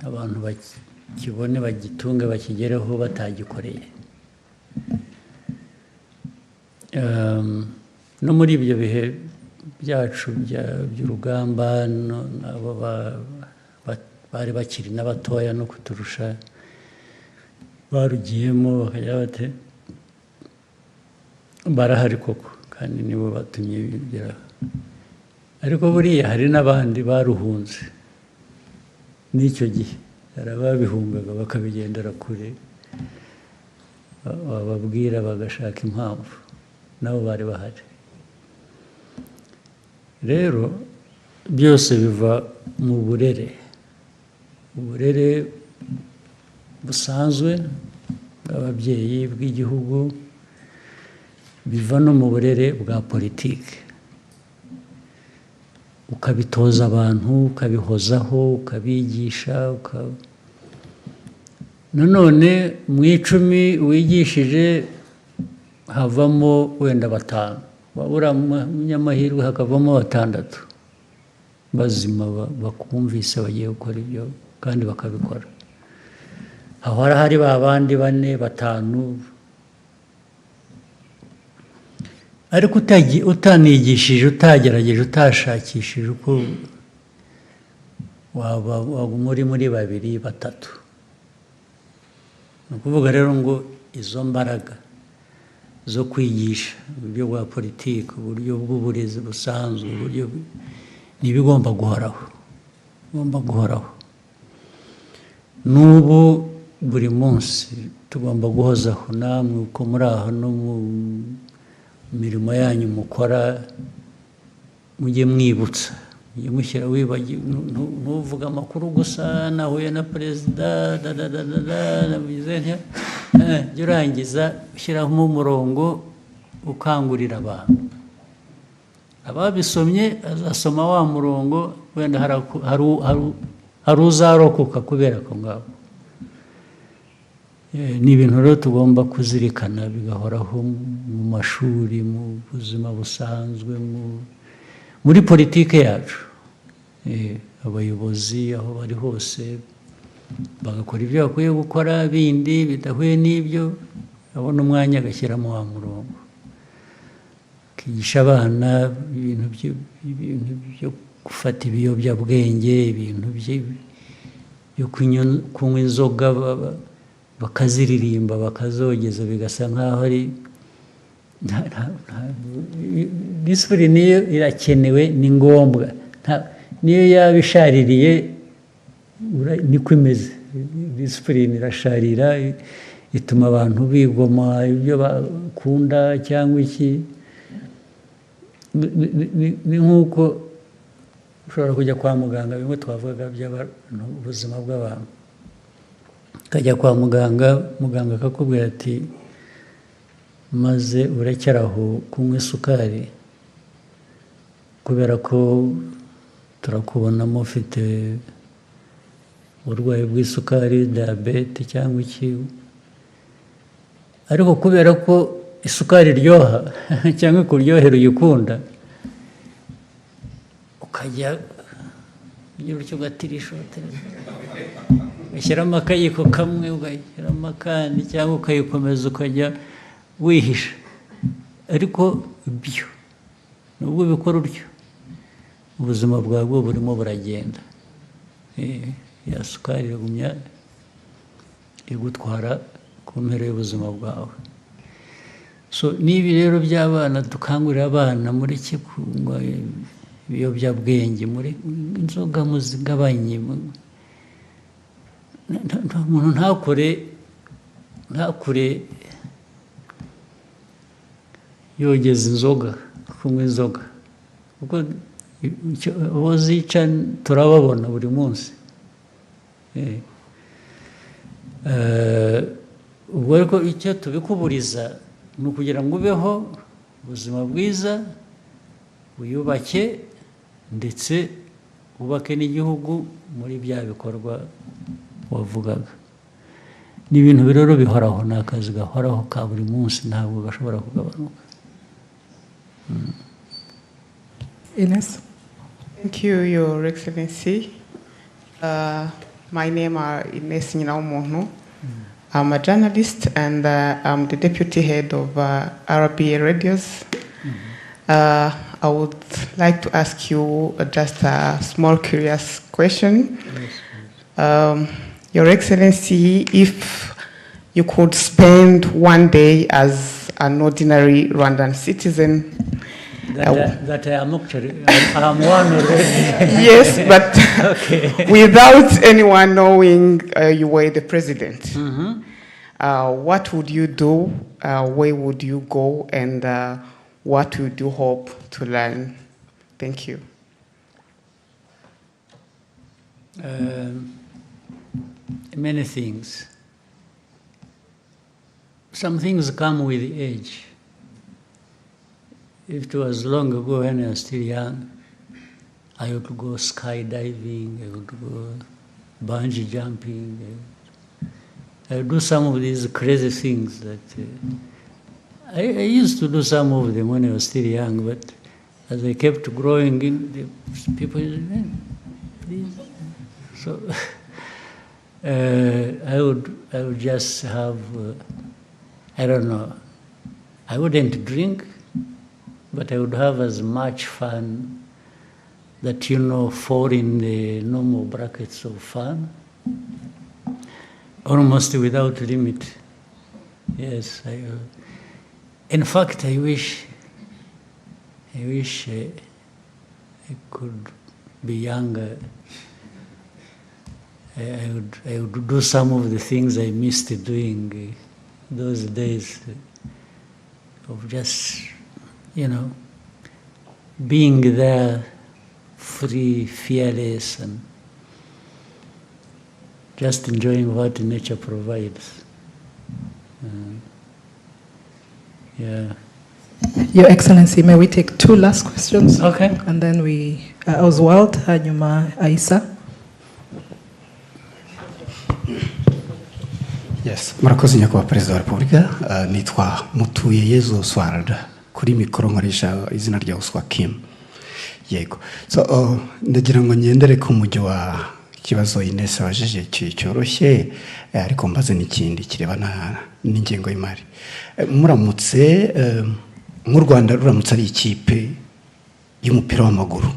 abantu bakibone bagitunge bakigereho batagikoreye. No muri ibyo bihe byacu by'urugamba nabo bari bakiri n'abatoya no kuturusha barugiyemo bakajya bate barahari koko kandi nibo batumye bigeraho. Ariko buriya hari n'abandi baruhunze n'icyo gihe, hari ababihungaga bakabigendera kure, bababwira bagashaka impamvu, nabo bari bahari. Rero byose biva mu burere busanzwe bw'ababyeyi bw'igihugu, biva no mu burere bwa politiki. Ukabitoza abantu, ukabihozaho, ukabigisha, nanone mu 10 wigishije havamo wenda 5, wabura munyamahirwe hakavamo 6 bazima bakumvise bagiye gukora ibyo kandi bakabikora. Aho hari babandi 4, 5, ariko utanigishije, utagerageje, utashakishije uko waba muri 2, 3. Ni ukuvuga rero ngo izo mbaraga zo kwigisha uburyo bwa politiki, uburyo bw'uburezi busanzwe, uburyo n'ibigomba guhoraho. N'ubu buri munsi tugomba guhozaho, namwe uko muri aho no mu mirimo yanyu mukora mujye mwibutsa, mujye mushyira ntuvuga amakuru gusa nahuye na Perezida jya urangiza ushyiraho umurongo ukangurira abantu. Ababisomye azasoma wa murongo, wenda hari uzarokoka kubera ko ngabo. Ni ibintu rero tugomba kuzirikana bigahoraho mu mashuri, mu buzima busanzwe, muri politiki yacu. Abayobozi aho bari hose bagakora ibyo bakwiye gukora, bindi bidahuye n'ibyo abona umwanya agashyiramo wa murongo. kigisha abana ibintu byo gufata ibiyobyabwenge, ibintu byo kunywa inzoga bakaziririmba bakazogeza bigasa nk'aho ari disipurine niyo irakenewe, ni ngombwa. Niyo yaba ishaririye niko imeze. Disipurine irasharira, ituma abantu bigoma ibyo bakunda cyangwa iki. Ni nk'uko ushobora kujya kwa muganga, bimwe twavugaga by'abantu, ubuzima bw'abantu. Ukajya kwa muganga, muganga akakubwira ati maze urekeraho kunywa isukari kubera ko turakubonamo ufite uburwayi bw'isukari, diyabete cyangwa iki. Ariko kubera ko isukari iryoha cyangwa kuryohera uyikunda, ukajya ugira utyo ugatirisha, ugashyiramo akayiko kamwe, ugashyiramo akandi, cyangwa ukayikomeza ukajya wihisha. Ariko ibyo nubwo ubikora utyo, ubuzima bwawe burimo buragenda. Ya sukari igumya igutwara ku mpera y'ubuzima bwawe. So n'ibi rero by'abana, dukangurira abana muri kunywa ibiyobyabwenge, muri inzoga muzigabanye. Umuntu ntakure yogeza inzoga, kunywa inzoga, kuko abo zica turababona buri munsi. Ubwo ariko icyo tubikuburiza ni ukugira ngo ubeho ubuzima bwiza, wiyubake, ndetse wubake n'igihugu muri bya bikorwa wavugaga. Ni ibintu rero bihoraho, ni akazi gahoraho ka buri munsi, ntabwo gashobora kugabanuka. Ines? Thank you, Your Excellency. My name is Ines Nyinawumuntu. I'm a journalist and I'm the deputy head of RBA Radios. I would like to ask you just a small curious question. Your Excellency, if you could spend one day as an ordinary Rwandan citizen, that I am actually, I'm one already. Yes, but okay. Without anyone knowing you were the president, what would you do? Where would you go? And what would you hope to learn? Thank you. Many things. Some things come with age. If it was long ago when I was still young, I would go skydiving, I would go bungee jumping, I would do some of these crazy things that I used to do some of them when I was still young, but as I kept growing, the people said, please. So I would just have, I don't know, I wouldn't drink, but I would have as much fun that, fall in the normal brackets of fun, almost without limit. Yes, in fact, I wish I could be younger. I would do some of the things I missed doing those days of just, being there, free, fearless, and just enjoying what nature provides. Yeah. Your Excellency, may we take two last questions? Okay. And then we, Oswald, hanyuma Aisa. Yes, murakoze nyakubahwa Perezida wa Repubulika. Nitwa Mutuyeyezu Oswald, kuri mikoro nkoresha izina rya Oswa Kim. Yego. So ndagira ngo ngendere ku mujyo wa kibazo Ines abajije cyoroshye, ariko mbaze n'ikindi kirebana n'ingengo y'imari. Muramutse nk'u Rwanda ruramutse ari ikipe y'umupira w'amaguru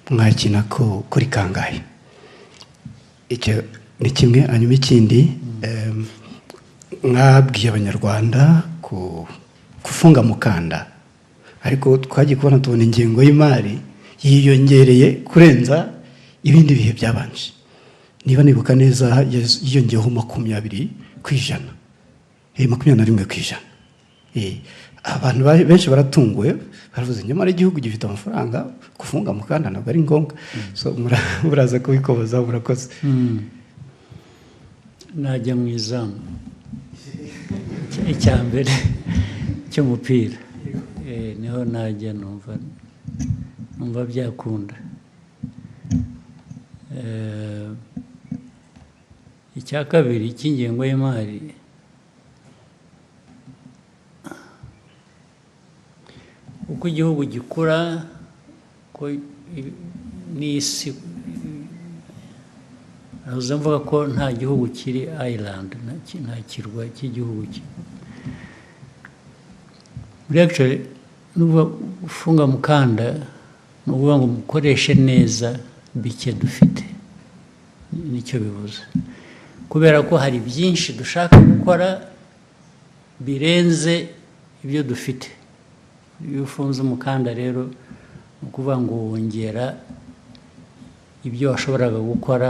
mwakina ko kuri kangahe? Icyo ni kimwe. Hanyuma ikindi mwabwiye abanyarwanda kufunga mukanda, ariko twagiye kubona tubona ingengo y'imari yiyongereye kurenza ibindi bihe byabanje. Niba nibuka neza yiyongeyeho 20%, 21%. Abantu benshi baratunguwe, baravuze nyamara igihugu gifite amafaranga, kufunga mukanda ntabwo ari ngombwa. So muraza kubikoboza, murakoze. Najya mu izamu icya mbere cy'umupira, niho najya numva byakunda. Icya kabiri cy'ingengo y'imari, uko igihugu gikura n'isi, nahoze mvuga ko nta gihugu kiri island, nta kirwa cy'igihugu. Actually nuba ufunga mukanda nuvuga ngo mukoreshe neza bike dufite, nicyo bivuze, kubera ko hari byinshi dushaka gukora birenze ibyo dufite. Iyo ufunze umukanda rero ni ukuvuga ngo wongera ibyo washoboraga gukora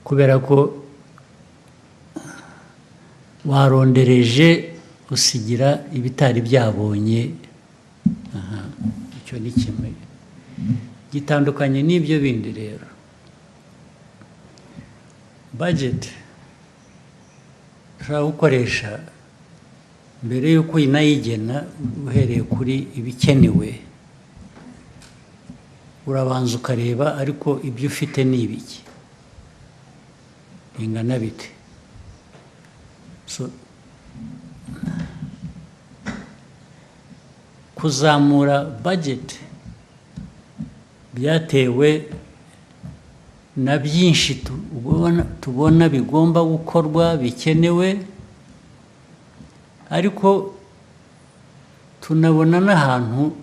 kubera ko warondereje usigira ibitari byabonye. Icyo ni kimwe gitandukanye n'ibyo bindi. Rero budget ushobora gukoresha mbere y'uko inayigena, uhereye kuri ibikenewe, urabanza ukareba ariko ibyo ufite ni ibiki, bingana bite. So kuzamura budget byatewe na byinshi tubona bigomba gukorwa, bikenewe, ariko tunabona n'ahantu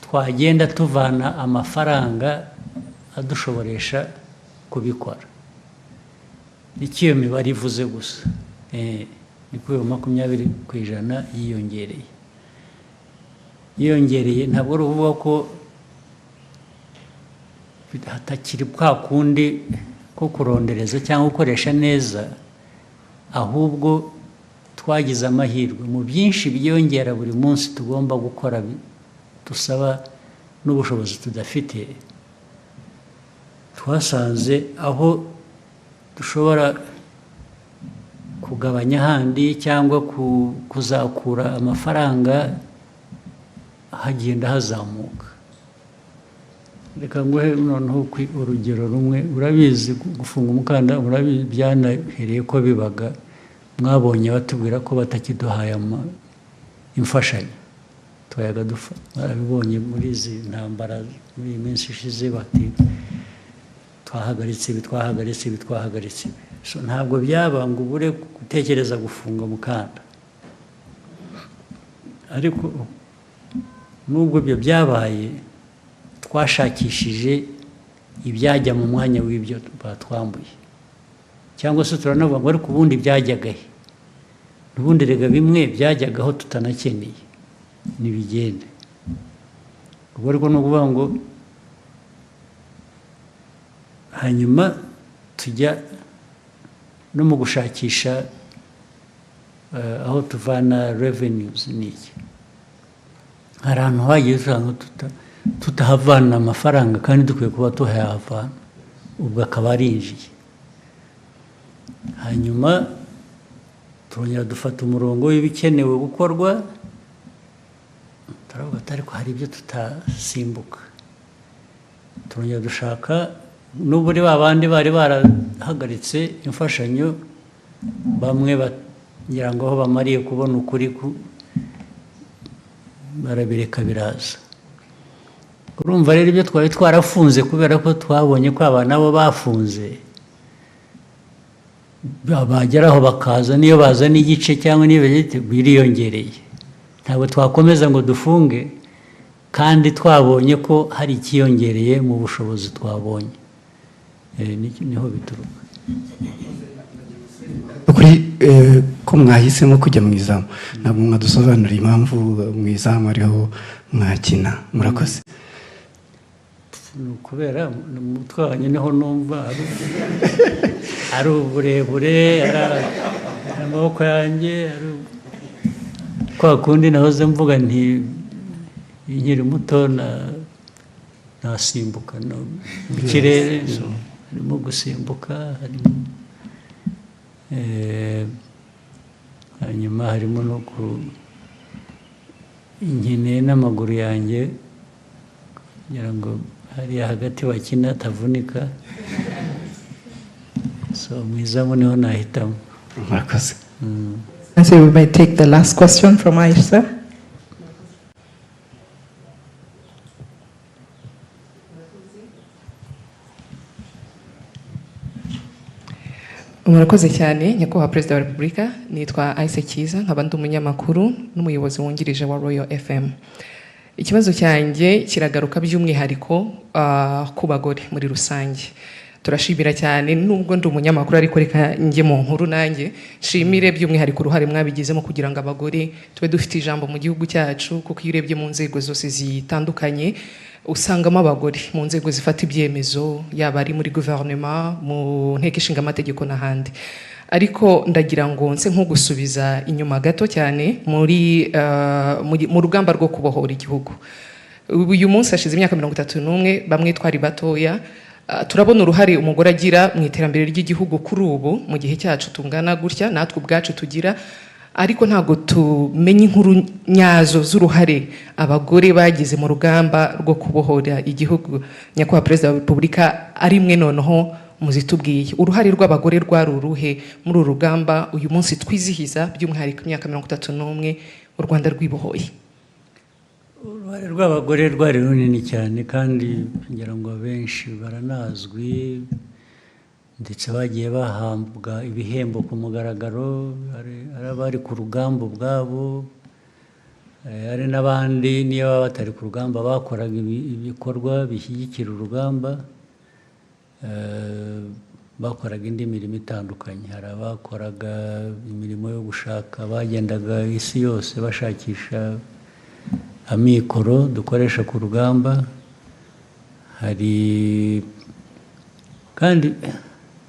twagenda tuvana amafaranga adushoboresha kubikora. Icyo iyo mibare ivuze gusa ni kuri 20% yiyongereye. Ntabwo ari ukuvuga ko hatakiri kwa kundi ko kurondereza cyangwa gukoresha neza, ahubwo twagize amahirwe mu byinshi byiyongera buri munsi tugomba gukora, dusaba n'ubushobozi tudafite. Twasanze aho dushobora kugabanya ahandi cyangwa kuzakura amafaranga, hagenda hazamuka. Reka nguhe noneho urugero rumwe. Urabizi gufunga umukanda, urabizi byanahereye ko bibaga, mwabonye batubwira ko batakiduhaye imfashanyo twayaga dufa. Barabibonye muri izi ntambara muri iyi minsi ishize, bati twahagaritse ibi. So ntabwo byaba ngo ubure gutekereza gufunga umukanda, ariko nubwo ibyo byabaye, twashakishije ibyajya mu mwanya w'ibyo batwambuye, cyangwa se turanavuga ngo ariko ubundi byajyagahe. Ubundi rega bimwe byajyagaho tutanakeneye nibigende. Ubwo ariko ni ukuvuga ngo hanyuma tujya no mu gushakisha aho tuvana revenues. N'iki hari ahantu hagiye usanga tutahavana amafaranga kandi dukwiye kuba tuhayahavana, ubwo akaba arinjiye. Hanyuma turongera dufata umurongo w'ibikenewe gukorwa, turavuga ati ariko hari ibyo tutasimbuka. Turongera dushaka n'uburi babandi bari barahagaritse imfashanyo, bamwe bagira ngo aho bamariye kubona ukuri barabireka biraza. Urumva rero ibyo twari twarafunze kubera ko twabonye ko aba nabo bafunze, bageraho bakaza niyo bazana igice cyangwa niyo biriyongereye ntabwo twakomeza ngo dufunge kandi twabonye ko hari ikiyongereye mu bushobozi twabonye niho bituruka kuri ko mwahisemo kujya mu izamu ntabwo mwadusobanurira impamvu mu izamu ariho mwakina murakoze kubera umutwe wanjye niho numva ari uburebure amaboko yanjye kwa kundi nahoze mvuga nti nkiri muto nasimbuka mu kirere harimo gusimbuka harimo hanyuma harimo no inkeneye n'amaguru yanjye kugira ngo hariya hagati bakina atavunika so mu izamu niho nahitamo murakoze So we may take the last question from Aisha. Murakoze cyane nyakubahwa Perezida wa Repubulika nitwa Aisha Kiza nkaba ndi umunyamakuru n'umuyobozi wungirije wa Royal FM. Ikibazo cyanjye kiragaruka by'umwihariko ku bagore muri rusange. Turashimira cyane nubwo ndi umunyamakuru ariko reka njye mu nkuru nanjye shimire by'umwihariko uruhare mwabigizemo kugira ngo abagore tube dufite ijambo mu gihugu cyacu kuko iyo urebye mu nzego zose zitandukanye usangamo abagore mu nzego zifata ibyemezo yaba ari muri guverinoma mu nteko ishinga amategeko n'ahandi ariko ndagira ngo nse nk'ugusubiza inyuma gato cyane mu rugamba rwo kubohora igihugu. Uyu munsi hashize imyaka 31 bamwe twari batoya turabona uruhare umugore agira mu iterambere ry'igihugu kuri ubu mu gihe cyacu tungana gutya natwe ubwacu tugira ariko ntago tumenye inkuru nyazo z'uruhare abagore bagize mu rugamba rwo kubohora igihugu. Nyakubahwa Perezida wa Repubulika ari mwe noneho muzitubwiye uruhare rw'abagore rwari uruhe muri uru rugamba uyu munsi twizihiza by'umwihariko imyaka 31 u Rwanda rwibohoye. Uruhare rw'abagore rwari runini cyane kandi ngira ngo abenshi baranazwi ndetse bagiye bahambwa ibihembo ku mugaragaro ari abari ku rugamba ubwabo ari n'abandi niyo baba batari ku rugamba bakoraga ibikorwa bishyigikira urugamba bakoraga indi mirimo itandukanye hari abakoraga imirimo yo gushaka bagendaga isi yose bashakisha amikoro dukoresha ku rugamba hari kandi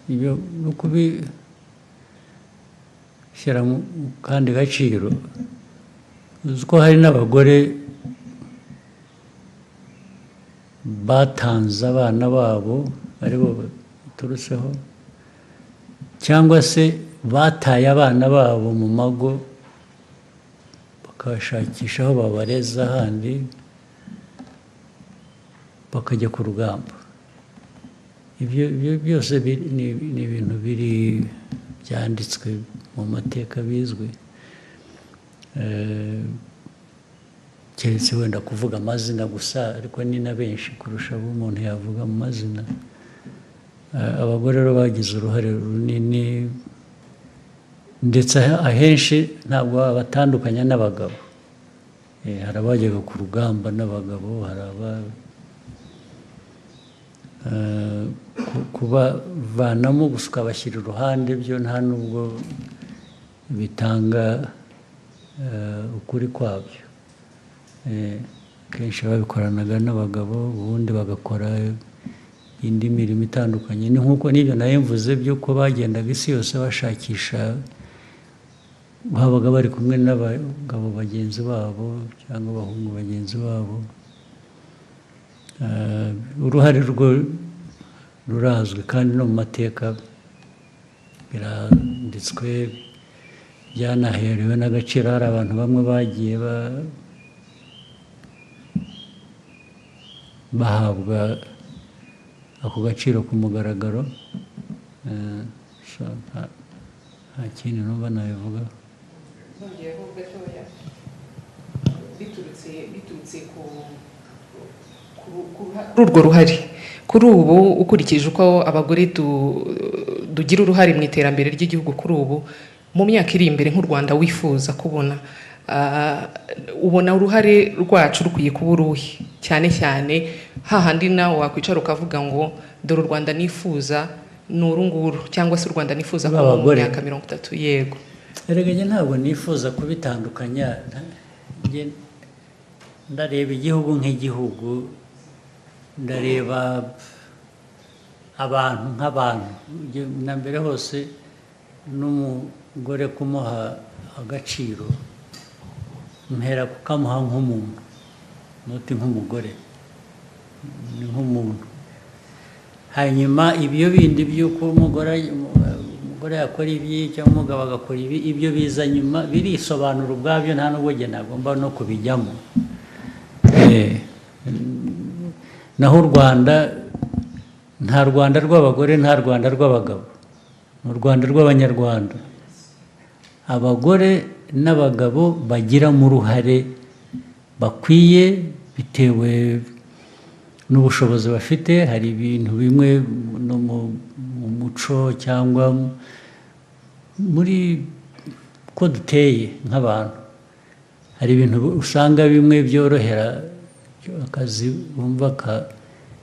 ibyo no kubishyira mu kandi gaciro uziko hari n'abagore batanze abana babo aribo baturutseho cyangwa se bataye abana babo mu mago bakashakisha aho babareza ahandi bakajya ku rugamba. Ibyo byose ni ibintu biri byanditswe mu mateka bizwi keretse wenda kuvuga amazina gusa ariko ni na benshi kurusha abo umuntu yavuga mu mazina. Abagore rero bagize uruhare runini ndetse ahenshi ntabwo batandukanya n'abagabo. Hari abajyaga ku rugamba n'abagabo hari kubavanamo gusa ukabashyira iruhande byo nta nubwo bitanga ukuri kwabyo. Kenshi babikoranaga n'abagabo ubundi bagakora indi mirimo itandukanye. Ni nk'uko n'ibyo nayo mvuze by'uko bagendaga isi yose bashakisha babaga bari kumwe n'abagabo bagenzi babo cyangwa abahungu bagenzi babo. Uruhare rwo rurazwi kandi no mu mateka biranditswe byanaherewe n'agaciro. Hari abantu bamwe bagiye bahabwa ako gaciro ku mugaragaro. Nta kindi numva nabivuga. biturutse kuri urwo ruhare kuri ubu ukurikije uko abagore dugira uruhare mu iterambere ry'igihugu kuri ubu mu myaka iri imbere nk'u Rwanda wifuza kubona ubona uruhare rwacu rukwiye kuba uruhe cyane cyane hahandi nawe wakwicara ukavuga ngo dore u Rwanda nifuza n'urunguru cyangwa se u Rwanda nifuza kuba mu myaka 30 yego erega ntabwo nifuza kubitandukanya ndareba igihugu nk'igihugu ndareba abantu nk'abantu na mbere hose n'umugore kumuha agaciro mpera kukamuha nk'umuntu noti nk'umugore ni nk'umuntu hanyuma ibyo bindi by'uko umugore yakora ibi cyangwa umugabo agakora ibi ibyo biza nyuma birisobanura ubwabyo nta n'ubwo njye nagomba no kubijyamo naho u Rwanda nta Rwanda rw'abagore nta Rwanda rw'abagabo ni u Rwanda rw'abanyarwanda abagore n'abagabo bagiramo uruhare bakwiye bitewe n'ubushobozi bafite hari ibintu bimwe no mu muco cyangwa muri ko duteye nk'abantu hari ibintu usanga bimwe byorohera akazi bumva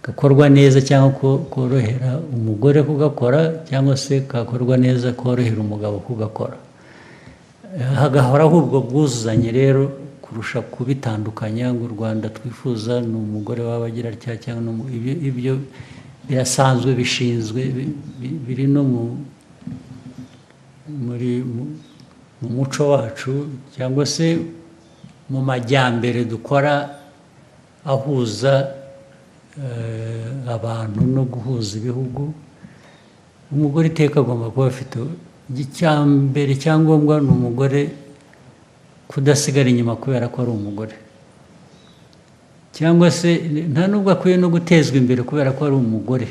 gakorwa neza cyangwa korohera umugore kugakora cyangwa se kakorwa neza korohera umugabo kugakora hagahoraho ubwo bwuzuzanye rero kurusha kubitandukanya ngo u Rwanda twifuza ni umugore waba agira atya cyangwa ibyo birasanzwe bishinzwe biri no mu muco wacu cyangwa se mu majyambere dukora ahuza abantu no guhuza ibihugu umugore iteka agomba kuba afite icyambere cyangombwa ni umugore kudasigara inyuma kubera ko ari umugore cyangwa se nta nubwo akwiye no gutezwa imbere kubera ko ari umugore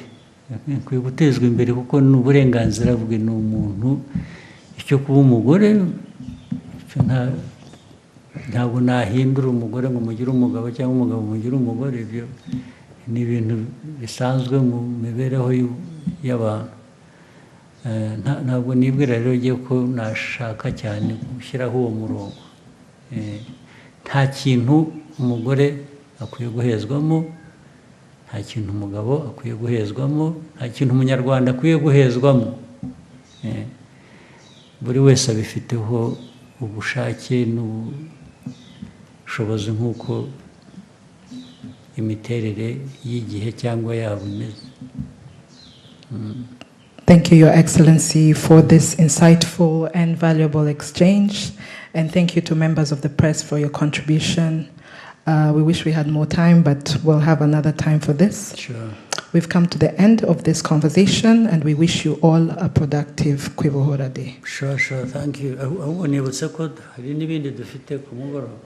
akwiye gutezwa imbere kuko ni uburenganzira bwe ni umuntu icyo kuba umugore ntabwo nahindura umugore ngo mugire umugabo cyangwa umugabo mugire umugore ibyo ni ibintu bisanzwe mu mibereho y'abantu ntabwo nibwira rero ugiye ko nashaka cyane gushyiraho uwo murongo nta kintu umugore akwiye guhezwamo nta kintu umugabo akwiye guhezwamo nta kintu umunyarwanda akwiye guhezwamo buri wese abifiteho ubushake n'ubushobozi nk'uko imiterere y'igihe cyangwa yabo imeze. Thank you, Your Excellency, for this insightful and valuable exchange. And thank you to members of the press for your contribution. We wish we had more time, but we'll have another time for this. Sure. We've come to the end of this conversation, and we wish you all a productive Kwibohora Day. Sure, thank you. Nibutse ko hari n'ibindi dufite ku mugoroba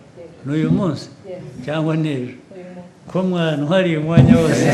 n'uyu munsi cyangwa n'ejo ko mwana uhari umwanya wose